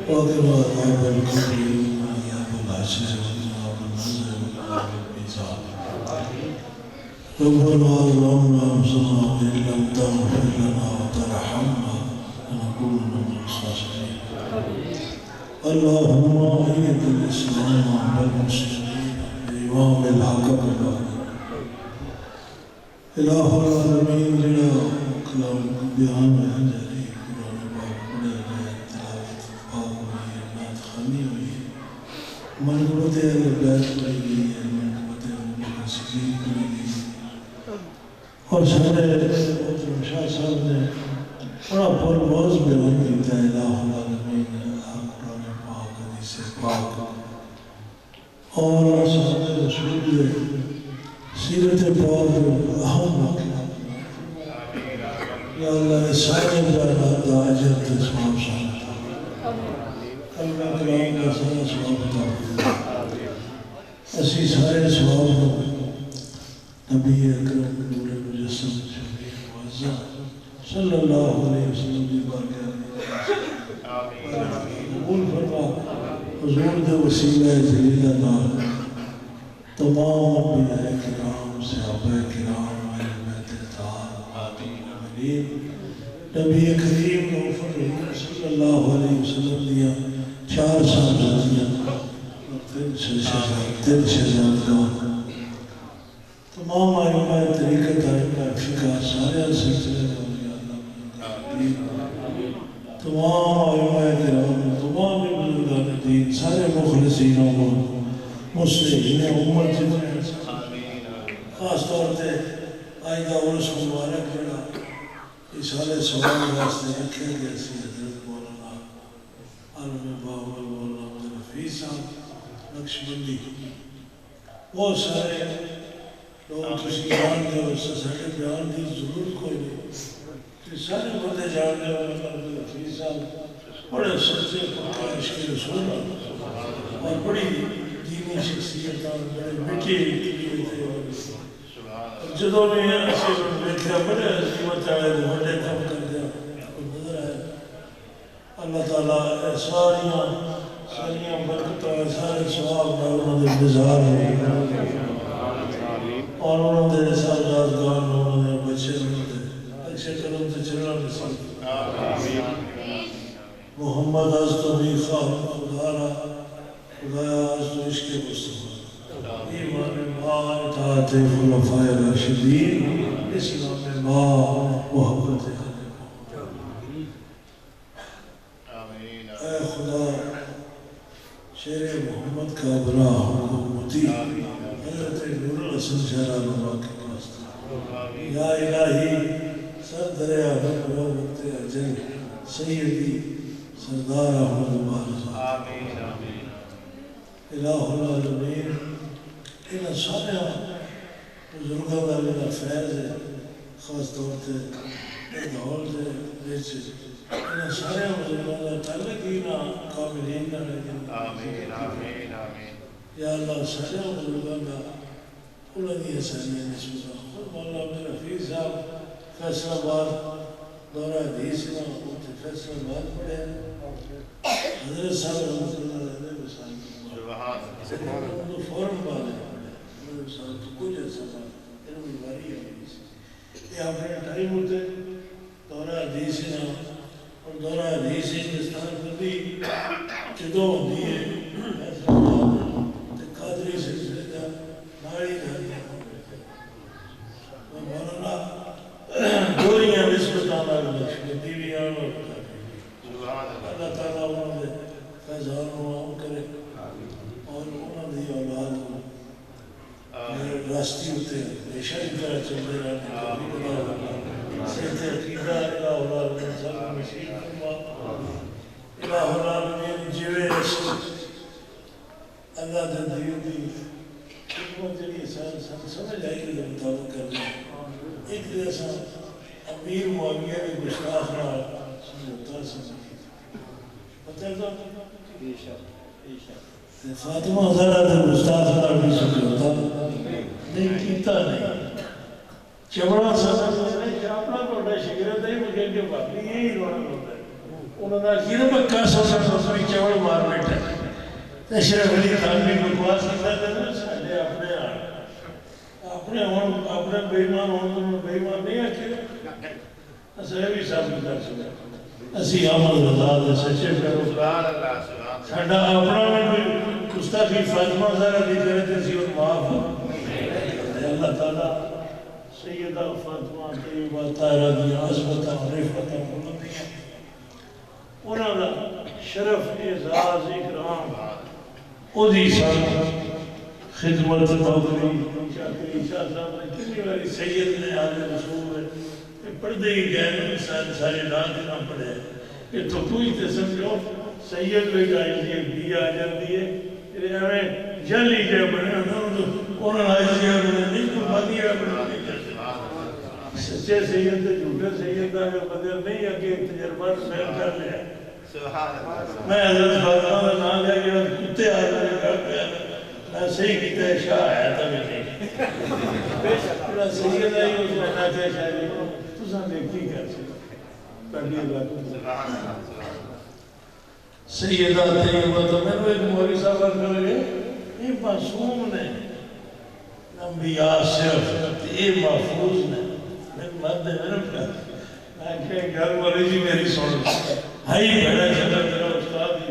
وقنا عذاب القبر وعذاب الحشر وعذاب المنزل وعذاب الميزان ربنا ظلمنا أنفسنا وإن لم تغفر لنا وترحمنا لنكونن من الخاسرين اللهم أيد الإسلام والمسلمين بإمام الحق بالله إله العالمين لنا كلامك بيان الجليل قرآن پاک پڑھے گئے تلاوت پاک ہوئی ہے نعت خوانی ہوئی ہے منقبت اہل بیت پڑھی گئی ہے منقبت ابوبکر صدیق پڑھی گئی ہے اور سارے محترم شاہ صاحب نے بڑا پرموز بیان کیتا ہے الہ العالمین قرآن پاک حدیث پاک اور صحابہ رسول نے سیرت پاک اہم واقعات یا اللہ سارے بیانات دا اجر تے ثواب سامنے کلمہ کلام کا سارا ثواب عطا اسی سارے ثواب کو نبی اکرم نور مجسم شفیع معظم صلی اللہ علیہ وسلم کی بارگاہ میں قبول فرما حضور دے وسیلہ جلیلہ نال تمام انبیاء کرام صحابہ کرام اہل بیت اطہار عابدین عاملین نبی کریم نوفل صلی اللہ علیہ وسلم دیا 4 صحابیاں اور 3 شہزادگان تمام ائمہ طریقت ائمہ فقہ سارے سلسلے اولیاء اللہ تمام ائمہ کرام تمام بزرگان دین سارے مخلصین و مسلمین امت جتنے خاص طور پہ آئندہ عرس مبارک جڑا اشارے سوال واسطے رکھے گئے سی حضرت مولانا عالم باول مولانا رفیع صاحب نقشبندی بہت سارے لوگ کسی جان دے اس سے سارے بیان دی ضرورت کوئی نہیں کہ سارے بندے جان دے مولانا رفیع صاحب بڑے سچے پکا عشق رسول اور بڑی دینی شخصیت بڑے مٹی جدوں نے اسی دیکھا بڑے عظمت آئے بڑے کام کر دیا نظر آئے اللہ تعالیٰ ساریاں برکتیں سارے ثواب میں انہوں نے انتظار ہوئی اور انہوں نے سازگار انہوں نے بچے اچھے قدم سے چلنا نصیب محمد از تو بھی خواہ خدارا خدایا از تو عشق مصطفیٰ ایمان ماں اطاعت خلفاء راشدین اسلام ماں محبت اے خدا شیر محمد کا بنا حکومتی حضرت نور الحسن شہرہ نورا کے واسطہ یا الہی سر دریا رب وقت اجل سیدی سردار احمد بارزہ الہ العالمین ان سارے بزرگوں کا میرا فیض ہے خاص طور سے دور سے ان سارے بزرگوں کا تعلق ہی نہ کاملین نہ لیکن یا اللہ سارے بزرگوں کا انہوں نے حسانیہ نسبت خود مولانا عبد الرفیع صاحب فیصل آباد دورہ حدیث میں فیصل آباد پڑھے حضرت صاحب رحمت اللہ علیہ وسلم فورم بعد ہے تو کچھ ایسا بات انہوں نے باری ہے یہ اپنے ٹائم ہوتے دورہ حدیث نہ اور دورہ حدیث ہندوستان میں بھی جدوں ہوتی ہے قادری سلسلے کا ناڑی دھاری مولانا دوریاں نسبتاں نال دیویاں اور اللہ تعالیٰ انہوں نے فیضان و عام کرے اور انہوں نے اولاد کو میرے راستی ہوتے ہیں ہمیشہ کی طرح چلتے رہنے صحت عقیدہ الہ العالمین صاحب نصیب فرما الہ العالمین جیوے رسول اللہ دے دیو دی حکمت جڑی سمجھ آئی کہ مطابق کر لیں ایک جیسا امیر معاویہ نے گستاخ نہ سمجھوتا سمجھی پتہ ہے تو فاطمہ زہرا نے گستاخ نہ بھی سمجھوتا نہیں کیتا نہیں چمڑا سمجھتا نہیں اپنا توڑا شگرد ہے مجھے کہ باقی یہی رونا ہوتا ہے انہوں نے کی نا بکا سوچا دوسری چوڑ مار بیٹھا تشرف علی خان بھی بکواس کیتا تھا ساڑھے اپنے اپنے بیمان ہوں بیمان نہیں آکے اسے بھی ثابت کر سکتا اسی عمل رضا دے سچے کرو ساڑھا اپنا میں کوئی گستاخی فاطمہ زارہ دی کرے تھے سی اور معاف ہو اللہ تعالیٰ سیدہ فاطمہ طیبہ طاہرہ دی عظمت عرفت ملتیہ انہوں نے شرف اعزاز اکرام او دی سان خدمت نوکری چاکری شاہ صاحب نے کتنی باری سید نے آدھے رسول ہے پردے ہی گئے سارے رات نہ پڑے کہ تو کوئی تے سمجھو سید بھی آئی دیئے بھی آ جاندی ہے کہ ہمیں جل ہی جائے بڑے انہوں نے آئی دیئے بڑے نہیں قربانی ہے بڑے نہیں کرتے سچے سید تے جھوٹے سید آگے بدر نہیں ہے کہ تجربہ فیل کر لیا میں حضرت فاطمہ میں نام لیا گیا کتے آ رہے گھر پہ میں صحیح کیتا ہے شاہ آیا تھا میں نہیں سید آئی اس میں نہ کہا شاہ جی تو ساں دیکھی کر سکتا پڑھلی اللہ سیدہ طیبہ تو میں نے ایک موری صاحب کر گئے یہ معصوم نے انبیاء صرف یہ محفوظ نے میں مرد ہے میں کہ گھر والی جی میری سن ہائی بڑا چلا میرا استاد ہی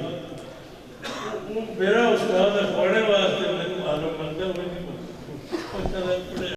میرا استاد ہے پڑھنے واسطے میں معلوم بنتا ہوئے نہیں